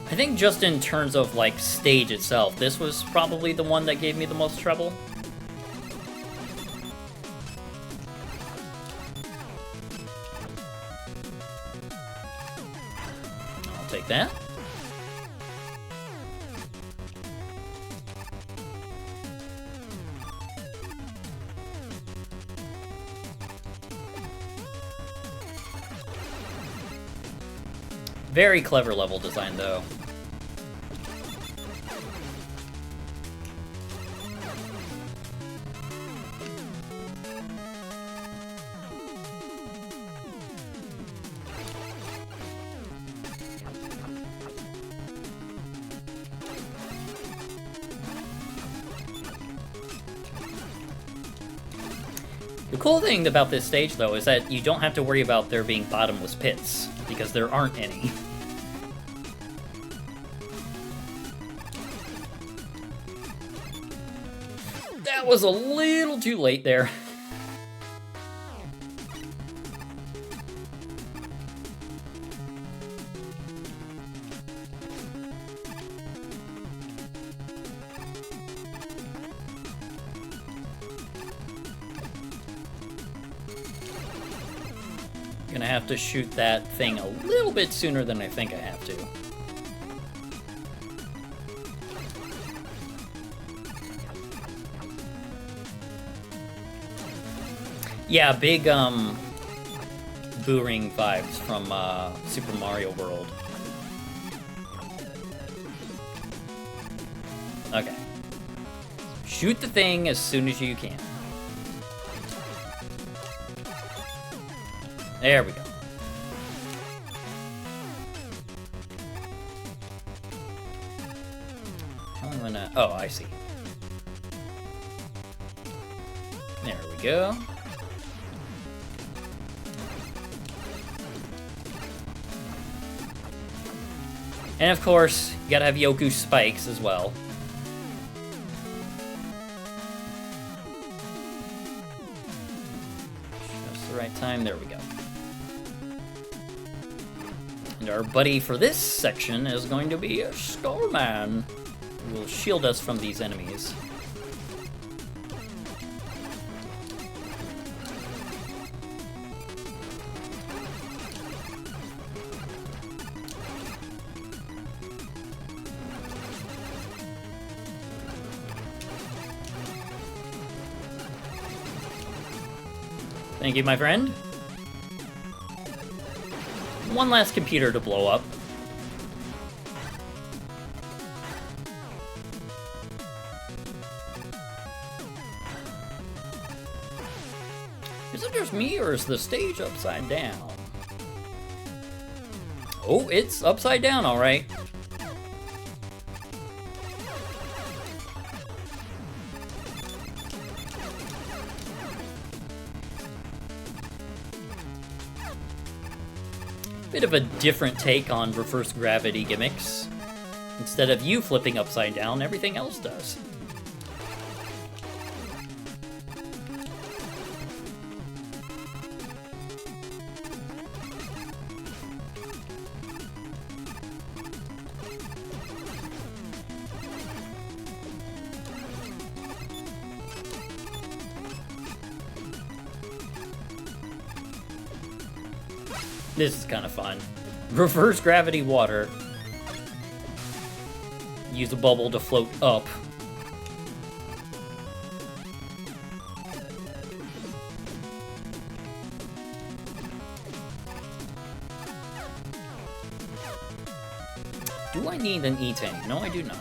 I think just in terms of, like, stage itself, this was probably the one that gave me the most trouble. I'll take that. Very clever level design, though. The cool thing about this stage, though, is that you don't have to worry about there being bottomless pits, because there aren't any. That was a little too late there. Gonna have to shoot that thing a little bit sooner than I think I have to. Yeah, big, Boo-Ring vibes from, Super Mario World. Okay. Shoot the thing as soon as you can. There we go. I'm gonna... Oh, I see. There we go. And of course, you gotta have Yoku spikes as well. Just the right time, there we go. And our buddy for this section is going to be Starman, who will shield us from these enemies. Thank you, my friend. One last computer to blow up. Is it just me, or is the stage upside down? Oh, it's upside down, alright. Bit of a different take on reverse gravity gimmicks. Instead of you flipping upside down, everything else does. This is kind of fun. Reverse gravity water. Use a bubble to float up. Do I need an E-tank? No, I do not.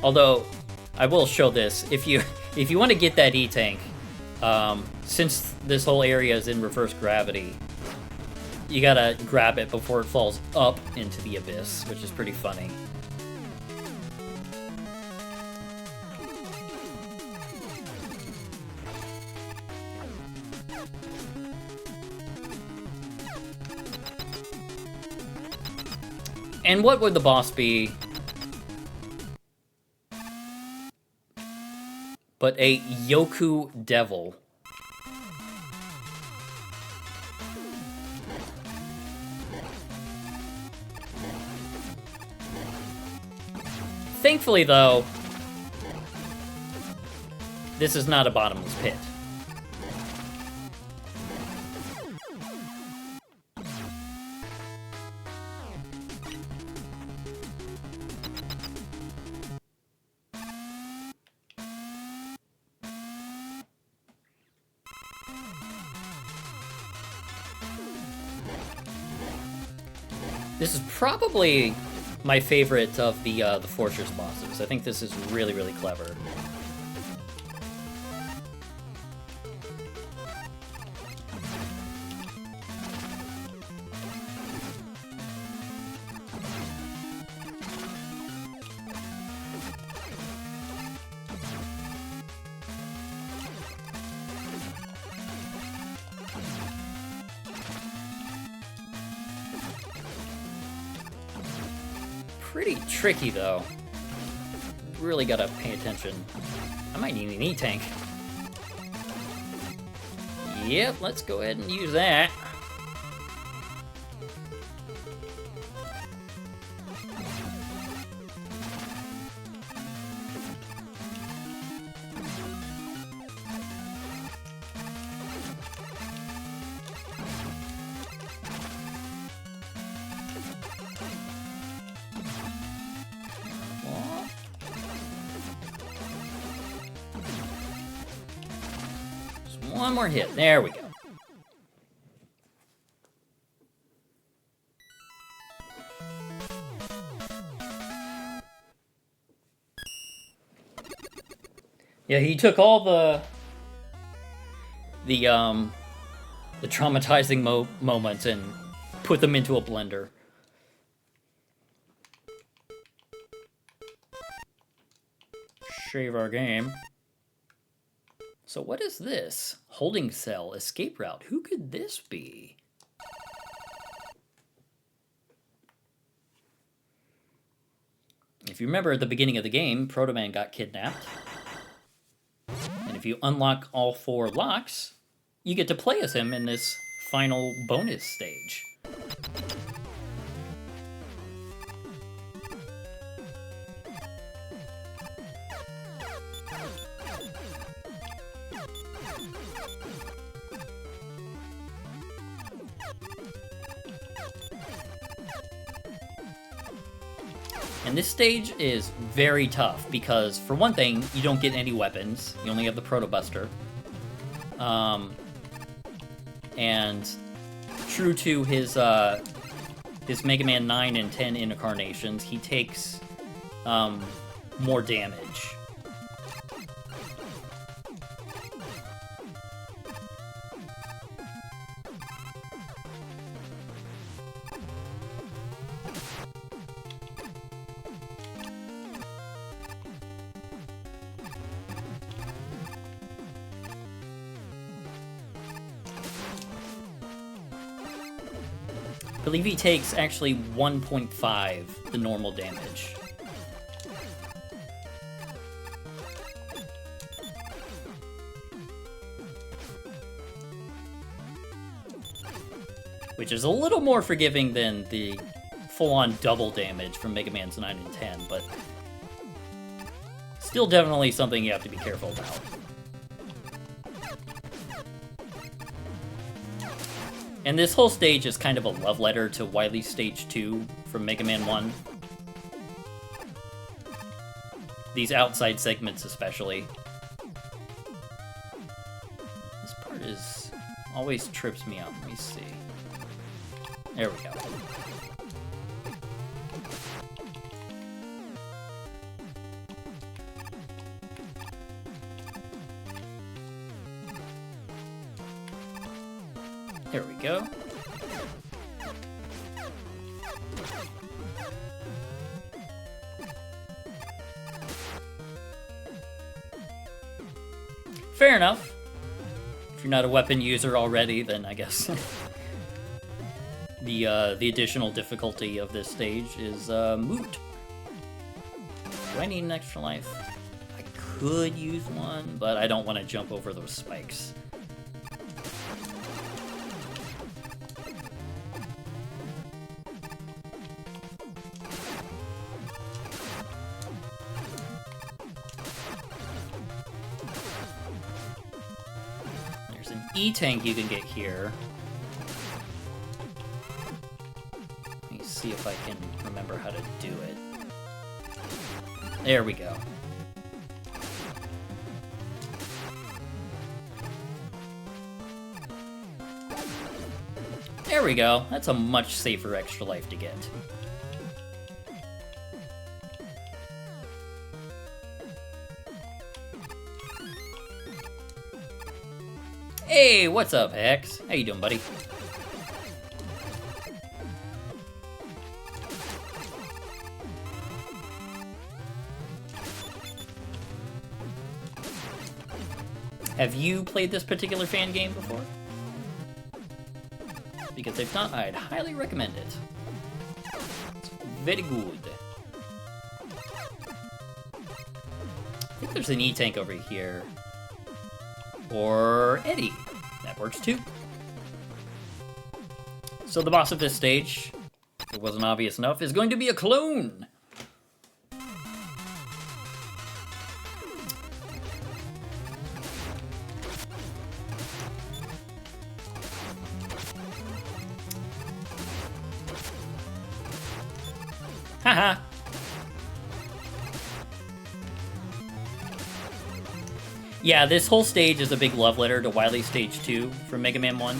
Although, I will show this. If you want to get that E-tank, since this whole area is in reverse gravity, you gotta grab it before it falls up into the abyss, which is pretty funny. And what would the boss be but a Yoku Devil? Thankfully, though, this is not a bottomless pit. This is probably my favorite of the Fortress bosses. I think this is really, really clever. Pretty tricky, though. Really gotta pay attention. I might need an E-tank. Yep, let's go ahead and use that. One more hit. There we go. Yeah, he took all the traumatizing moments and put them into a blender. Save our game. So what is this? Holding cell, escape route. Who could this be? If you remember at the beginning of the game, Proto Man got kidnapped. And if you unlock all 4 locks, you get to play as him in this final bonus stage. And this stage is very tough because, for one thing, you don't get any weapons. You only have the Proto Buster. And true to his Mega Man 9 and 10 incarnations, he takes more damage. I believe he takes actually 1.5 the normal damage. Which is a little more forgiving than the full-on double damage from Mega Man's 9 and 10, but still definitely something you have to be careful about. And this whole stage is kind of a love letter to Wily's Stage 2 from Mega Man 1. These outside segments especially. This part is always trips me out. Let me see. There we go. There we go. Fair enough. If you're not a weapon user already, then I guess the additional difficulty of this stage is moot. Do I need an extra life? I could use one, but I don't want to jump over those spikes. E-tank you can get here. Let me see if I can remember how to do it. There we go. There we go. That's a much safer extra life to get. Hey, what's up, Hex? How you doing, buddy? Have you played this particular fan game before? Because if not, I'd highly recommend it. It's very good. I think there's an E-tank over here. Or Eddie. That works too. So the boss of this stage, if it wasn't obvious enough, is going to be a clone. Haha. Yeah, this whole stage is a big love letter to Wily's Stage 2 from Mega Man 1.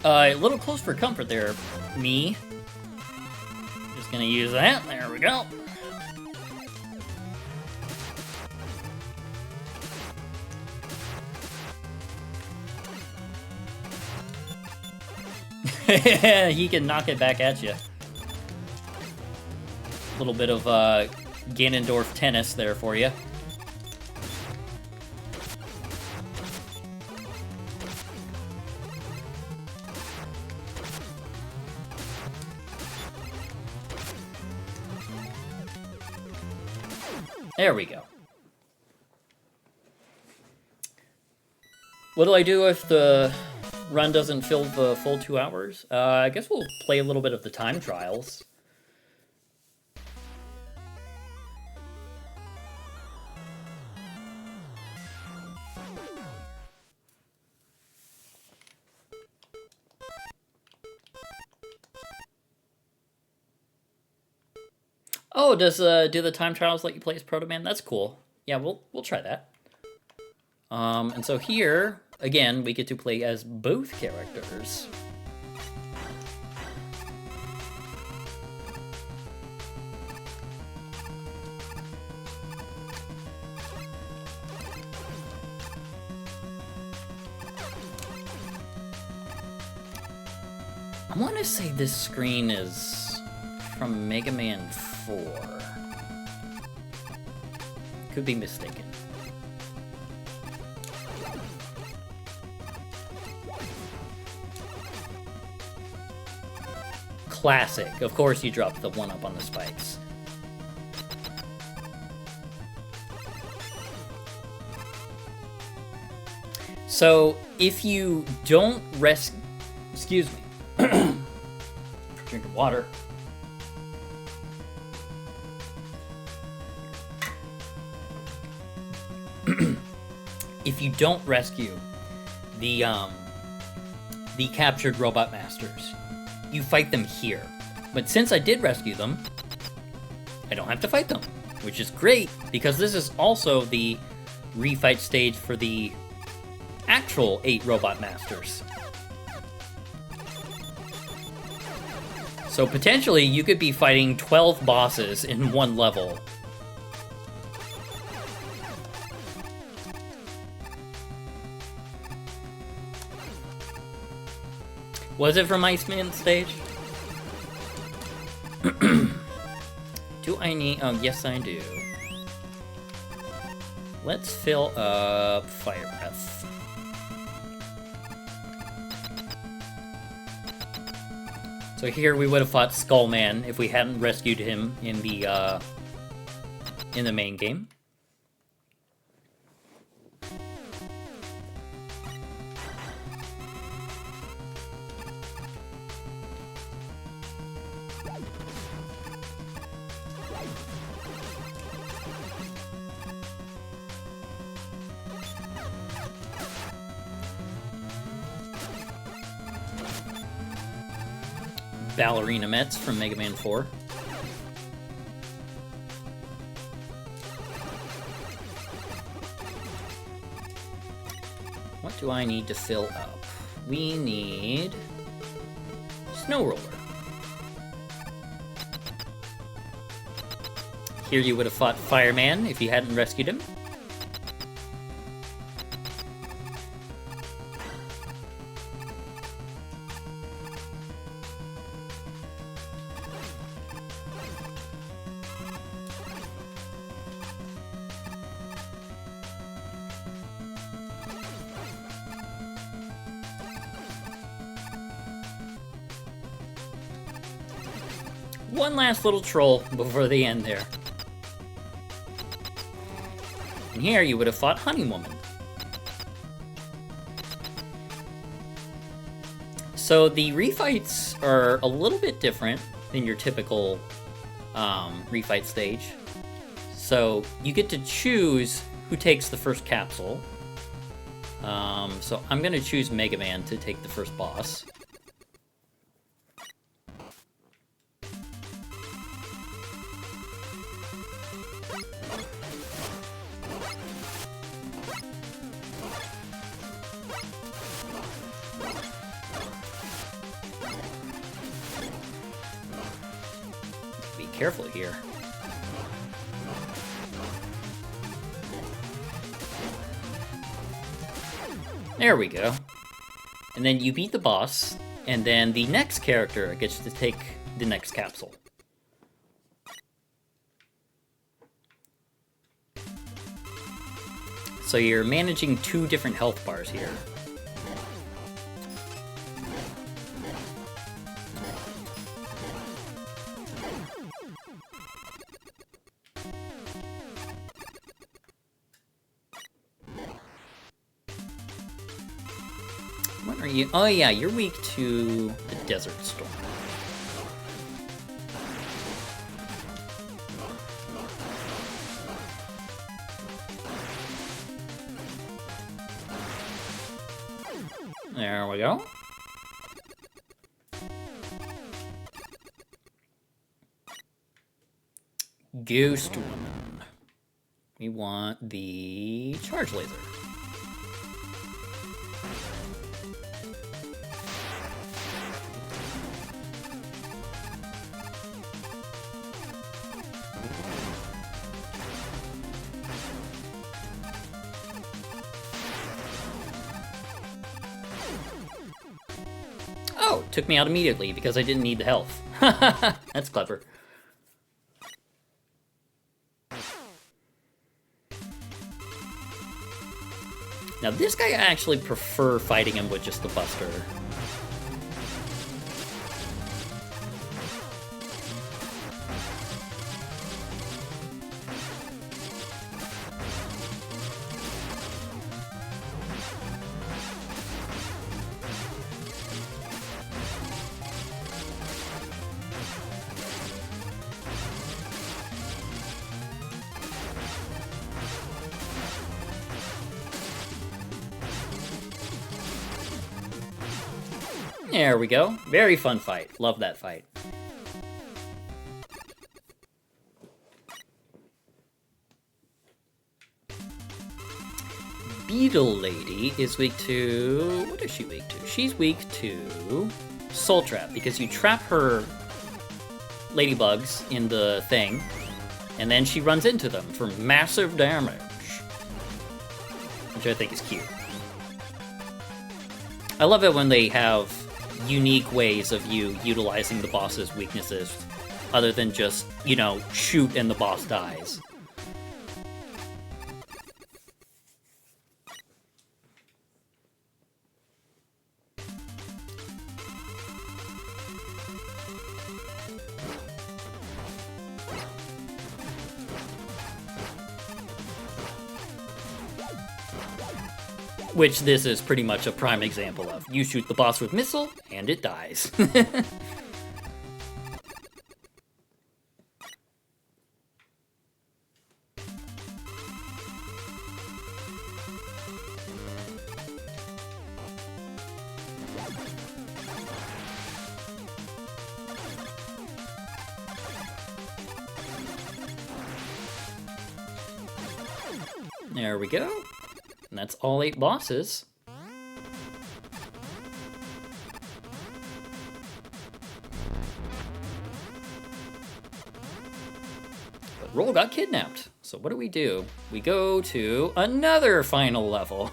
A little close for comfort there, me. Just gonna use that. There we go. He can knock it back at you. A little bit of Ganondorf tennis there for you. There we go. What do I do if the run doesn't fill the full 2 hours? I guess we'll play a little bit of the time trials. Oh, do the time trials let you play as Proto Man? That's cool. Yeah, we'll try that. And so here, again, we get to play as both characters. I want to say this screen is from MegaMan 4. Could be mistaken. Classic. Of course you dropped the 1-up on the spikes. So, if you don't rest... Excuse me. Drink of water. If you don't rescue the captured robot masters, you fight them here. But since I did rescue them, I don't have to fight them, which is great, because this is also the refight stage for the actual 8 robot masters. So potentially, you could be fighting 12 bosses in one level. Was it from Iceman stage? Do I need... Oh, yes I do. Let's fill up Fire Breath. So here we would have fought Skullman if we hadn't rescued him in the main game. Ballerina Mets from Mega Man 4. What do I need to fill up? We need... Snow Roller. Here you would have fought Fireman if you hadn't rescued him. One last little troll before the end there. And here you would have fought Honey Woman. So the refights are a little bit different than your typical refight stage. So you get to choose who takes the first capsule. So I'm going to choose Mega Man to take the first boss. Careful here. There we go. And then you beat the boss, and then the next character gets to take the next capsule. So you're managing 2 different health bars here. are you? Oh yeah, you're weak to the Desert Storm. There we go. Ghost Woman. We want the Charge Laser. Oh, took me out immediately because I didn't need the health. That's clever. Now this guy, I actually prefer fighting him with just the Buster. There we go. Very fun fight. Love that fight. Beetle Lady is weak to... What is she weak to? She's weak to Soul Trap, because you trap her ladybugs in the thing, and then she runs into them for massive damage. Which I think is cute. I love it when they have unique ways of you utilizing the boss's weaknesses, other than just, you know, shoot and the boss dies. Which this is pretty much a prime example of. You shoot the boss with missile, and it dies. There we go. And that's all 8 bosses. But Roll got kidnapped. So what do? We go to another final level.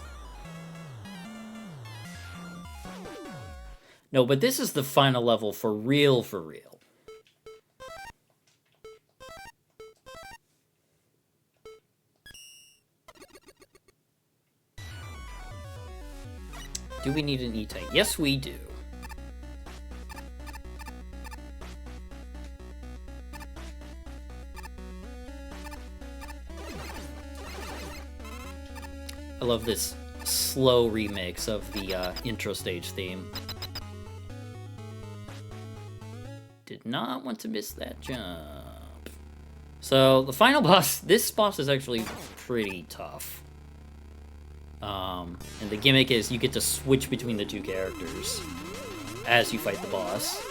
No, but this is the final level for real, for real. Do we need an E-Type? Yes, we do. I love this slow remix of the intro stage theme. Did not want to miss that jump. So, the final boss, this boss is actually pretty tough. And the gimmick is you get to switch between the 2 characters as you fight the boss.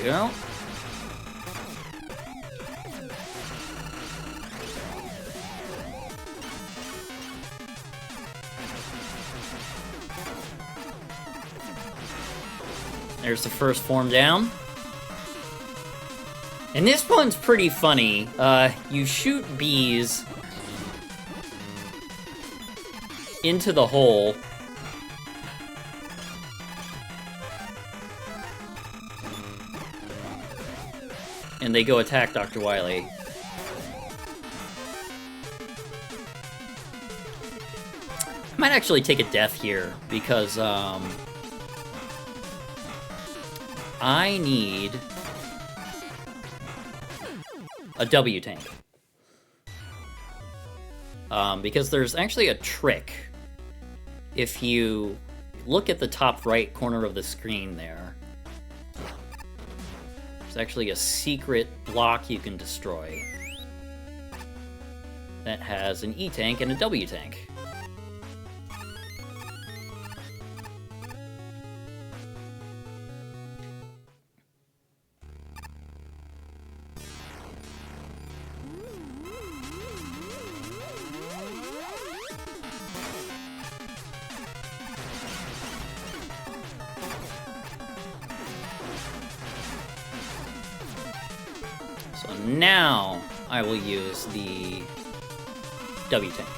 Go. There's the first form down. And this one's pretty funny. You shoot bees into the hole. and they go attack Dr. Wily. I might actually take a death here, because, I need a W tank. Because there's actually a trick. If you look at the top right corner of the screen there, there's actually a secret block you can destroy that has an E tank and a W tank. So now I will use the W tank.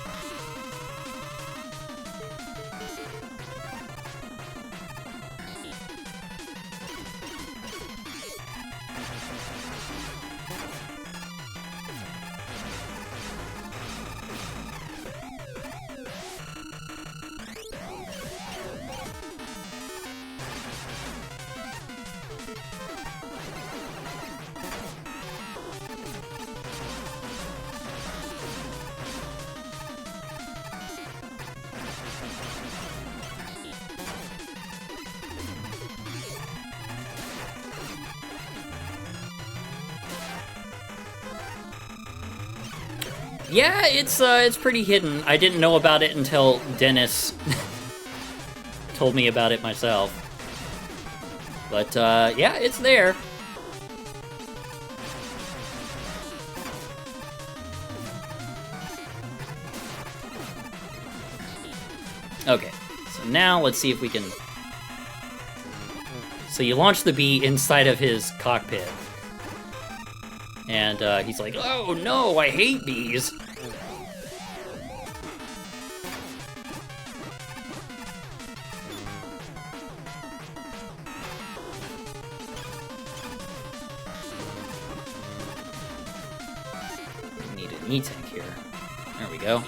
Yeah, it's pretty hidden. I didn't know about it until Dennis told me about it myself. But yeah, it's there. Okay, so now let's see if we can... So you launch the bee inside of his cockpit. And he's like, oh no, I hate bees. We need an E-tank here. There we go.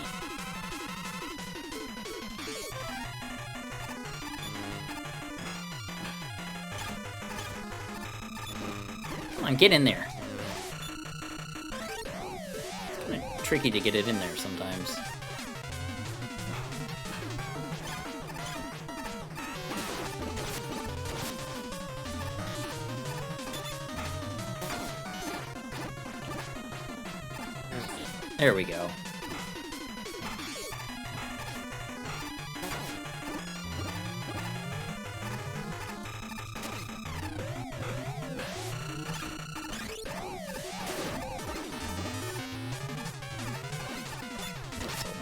Come on, get in there. Tricky to get it in there sometimes. There we go.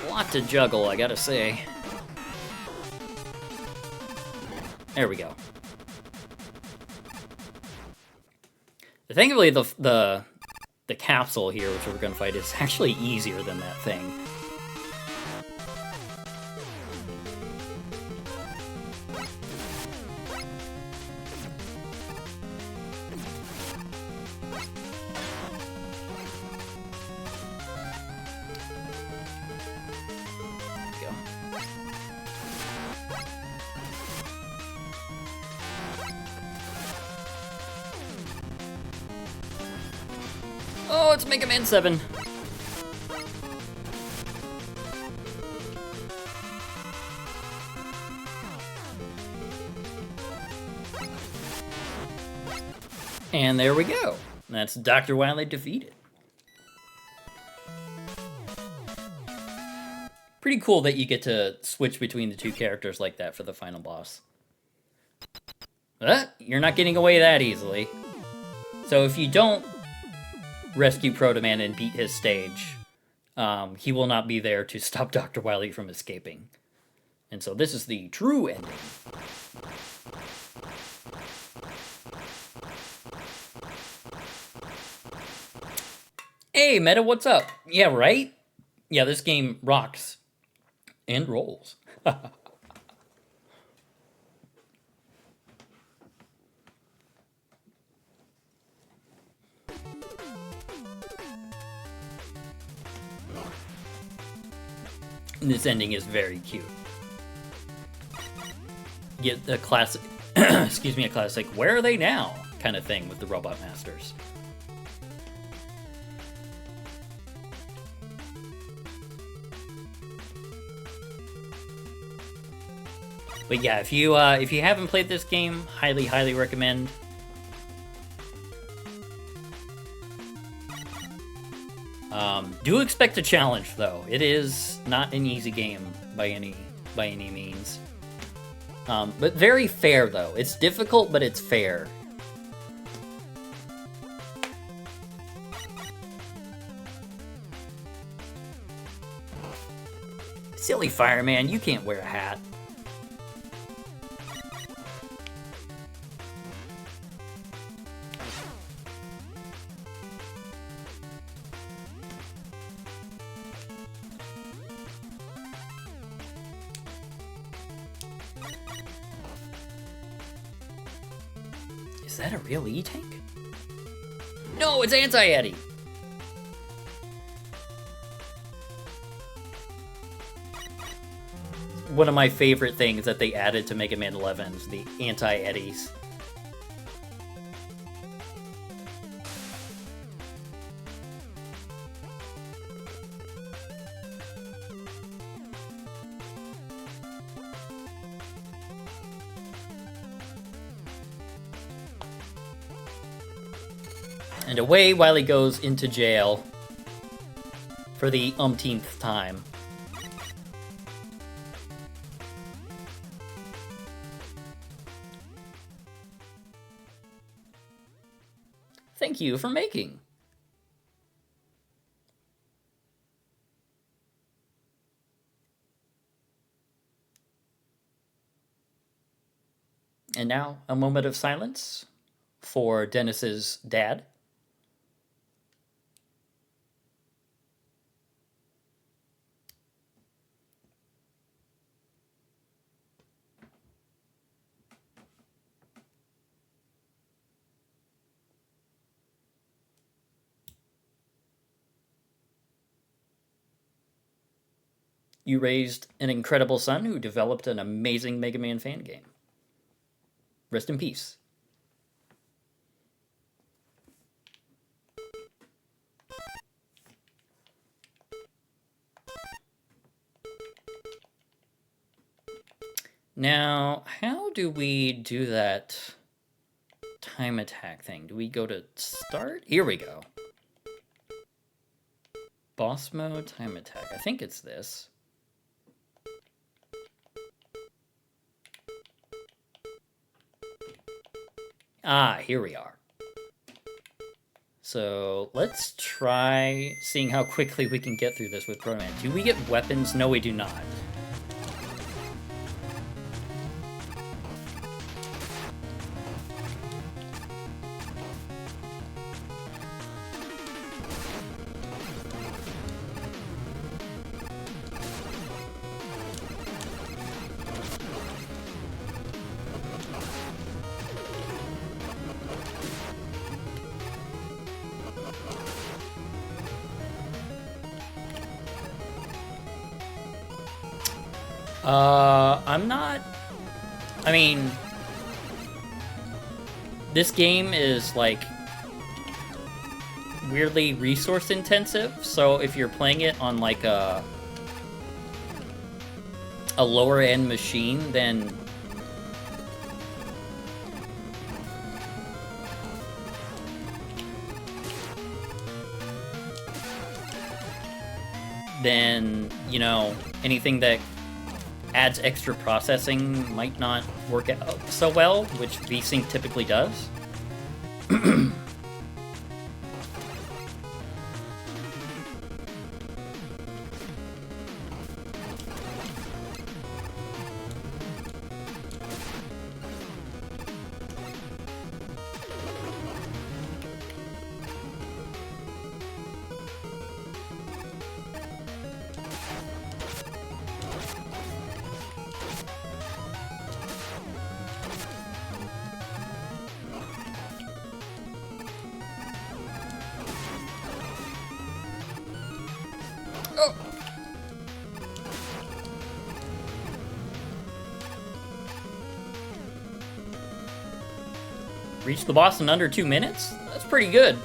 Lot to juggle, I gotta say. There we go. Thankfully, the capsule here, which we're gonna fight, is actually easier than that thing. Oh, it's MegaMan 7. And there we go. That's Dr. Wily defeated. Pretty cool that you get to switch between the two characters like that for the final boss. You're not getting away that easily. So if you don't rescue Proto-Man and beat his stage, he will not be there to stop Dr. Wily from escaping. And so this is the true ending. Hey, Meta, what's up? Yeah, right? Yeah, this game rocks. And rolls. This ending is very cute. Get a classic, excuse me, a classic, where are they now? Kind of thing with the Robot Masters. But yeah, if you haven't played this game, highly recommend. Do expect a challenge though. It is not an easy game by any means. But very fair though. It's difficult, but it's fair. Silly fireman, you can't wear a hat. Is that a real E-Tank? No, it's Anti-Eddie! One of my favorite things that they added to Mega Man 11 is the Anti-Eddies. And away Wily goes into jail for the umpteenth time. Thank you for making. And now, a moment of silence for Dennis's dad. You raised an incredible son who developed an amazing Mega Man fan game. Rest in peace. Now, how do we do that time attack thing? Do we go to start? Here we go. Boss mode, time attack. I think it's this. Ah, here we are. So let's try seeing how quickly we can get through this with Rockman. Do we get weapons? No, we do not. I'm not... I mean... This game is, like, weirdly resource intensive, so if you're playing it on, like, a lower end machine, then... you know, anything that adds extra processing might not work out so well, which VSync typically does. Reach the boss in under 2 minutes? That's pretty good.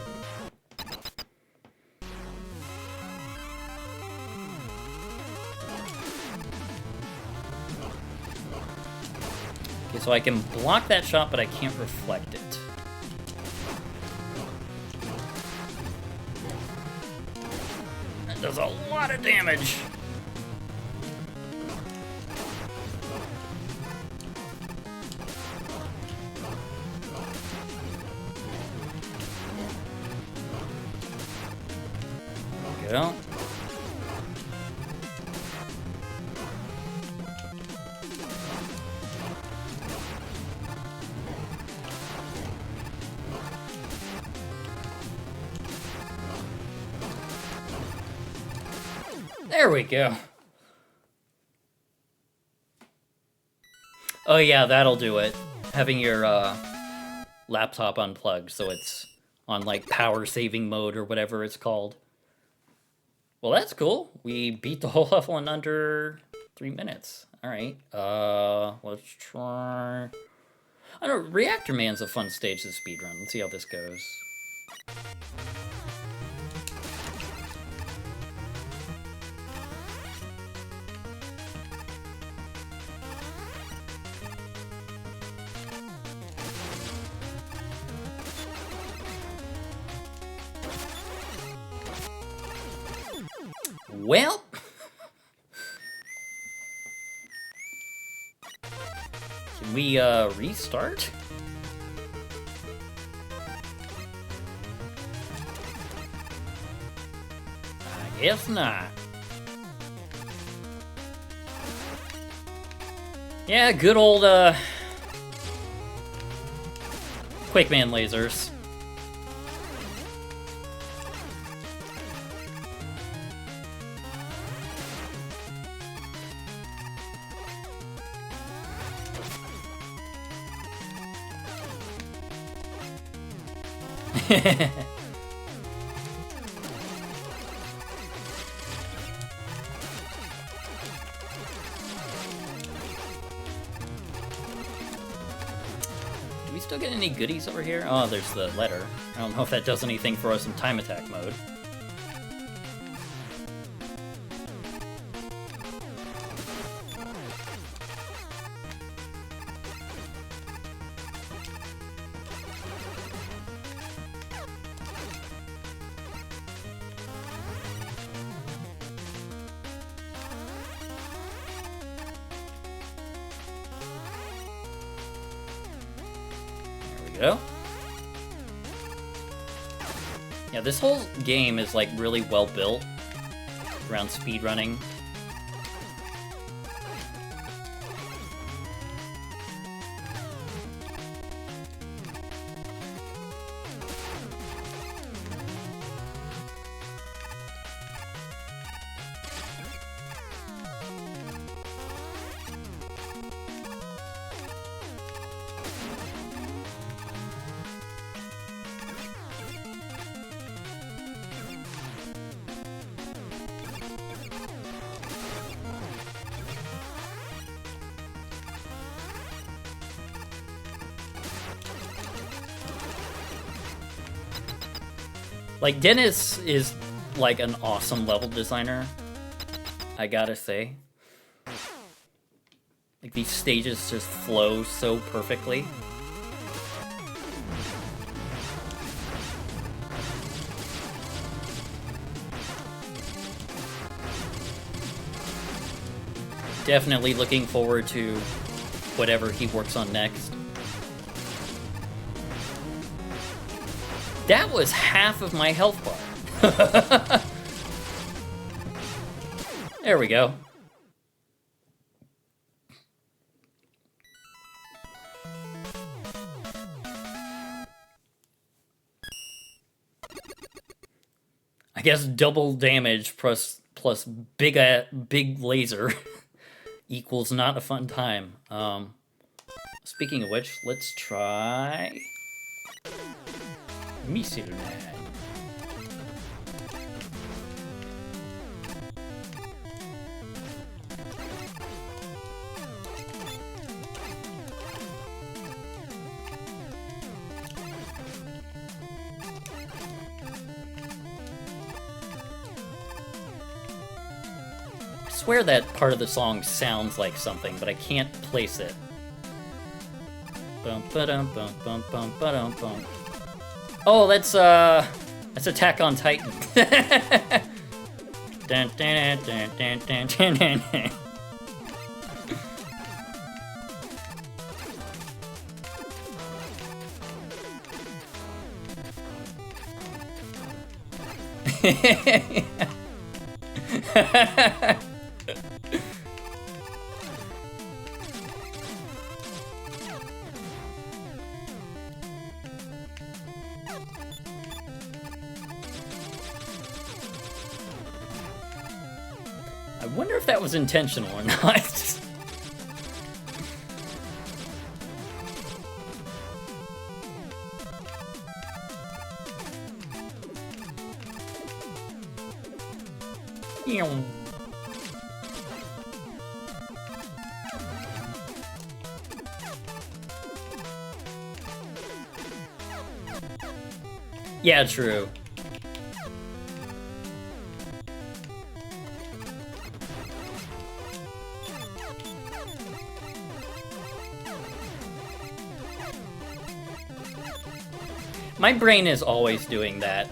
Okay, so I can block that shot, but I can't reflect it. That does a lot of damage. Go. There we go. Oh yeah, that'll do it. Having your laptop unplugged so it's on like power saving mode or whatever it's called. Well, that's cool. We beat the whole level in under 3 minutes. All right. Let's try. I don't know. Reactor Man's a fun stage to speedrun. Let's see how this goes. Well, can we restart? I guess not. Yeah, good old Quickman lasers. Do we still get any goodies over here? Oh, there's the letter. I don't know if that does anything for us in time attack mode. Go. Yeah, this whole game is like really well built around speedrunning. Like, Dennis is, like, an awesome level designer, I gotta say. Like, these stages just flow so perfectly. Definitely looking forward to whatever he works on next. That was half of my health bar. There we go. I guess double damage plus big laser equals not a fun time. Speaking of which, let's try Missile Man. swear that part of the song sounds like something, but I can't place it. Bum ba-dum bum bum bum ba-dum bum. Oh, that's Attack on Titan. Dun, dun, dun, dun, dun, dun, dun, dun. I wonder if that was intentional or not. Yeah, true. My brain is always doing that.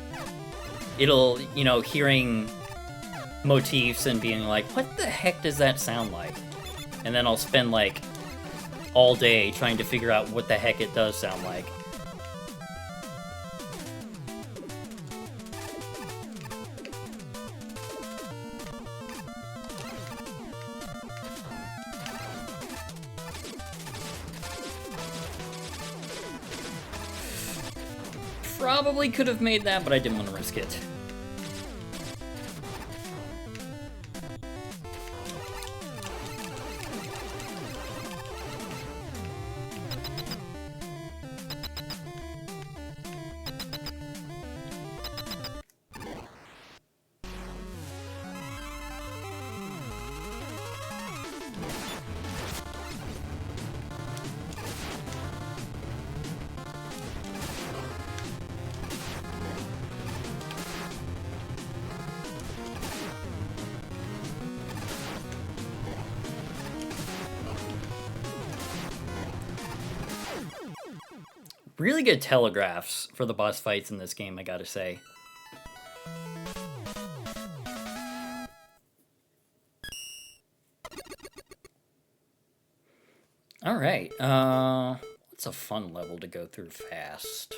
It'll, you know, hearing motifs and being like, what the heck does that sound like? And then I'll spend, like, all day trying to figure out what the heck it does sound like. Probably could have made that, but I didn't want to risk it. Really good telegraphs for the boss fights in this game, I gotta say. Alright, what's a fun level to go through fast?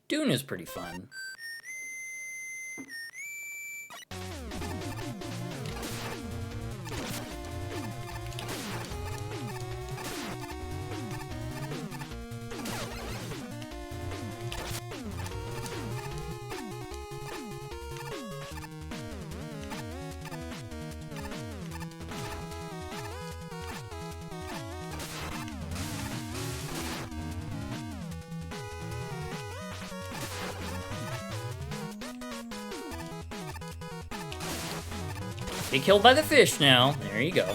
Dune is pretty fun. Get killed by the fish now. There you go.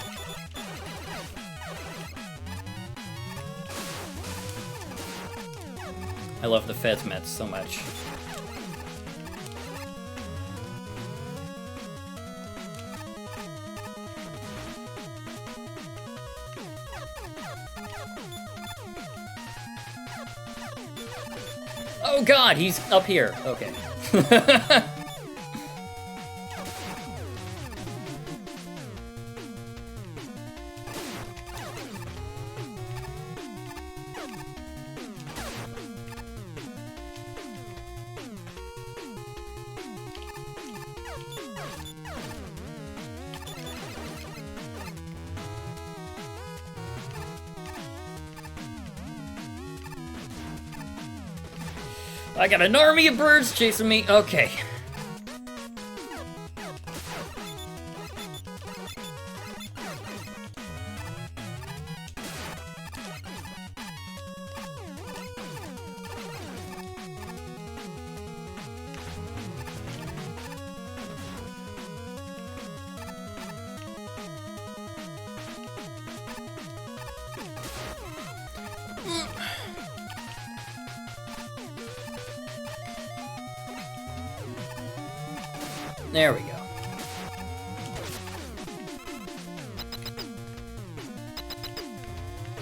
I love the Fezmets so much. Oh god, he's up here. Okay. I got an army of birds chasing me. Okay. There we go.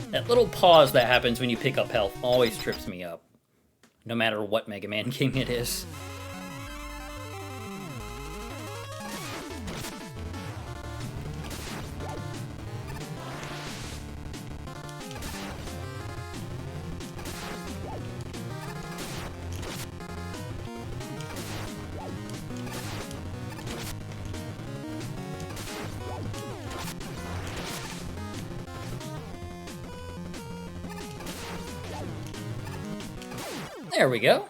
That little pause that happens when you pick up health always trips me up, no matter what Mega Man game it is. There we go.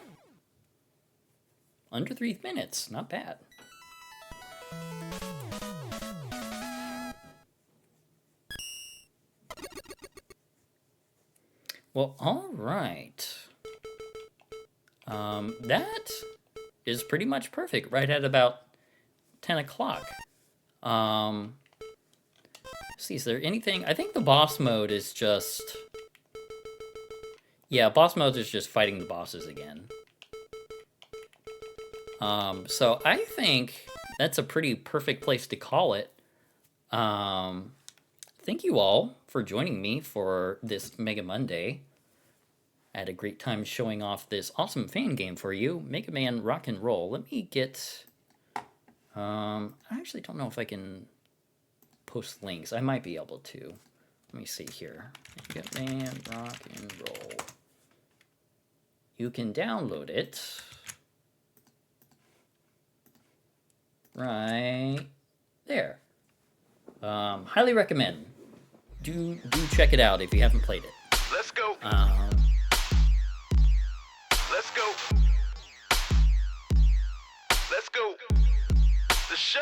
Under 3 minutes, not bad. Well, all right. That is pretty much perfect, right at about 10 o'clock. See, is there anything? I think the boss mode is just... Yeah, boss mode is just fighting the bosses again. So I think that's a pretty perfect place to call it. Thank you all for joining me for this Mega Monday. I had a great time showing off this awesome fan game for you, Mega Man Rock and Roll. Let me get... I actually don't know if I can post links. I might be able to. Let me see here. Mega Man Rock and Roll. You can download it right there. Highly recommend. Do check it out if you haven't played it. Let's go. Let's go. Let's go. The show.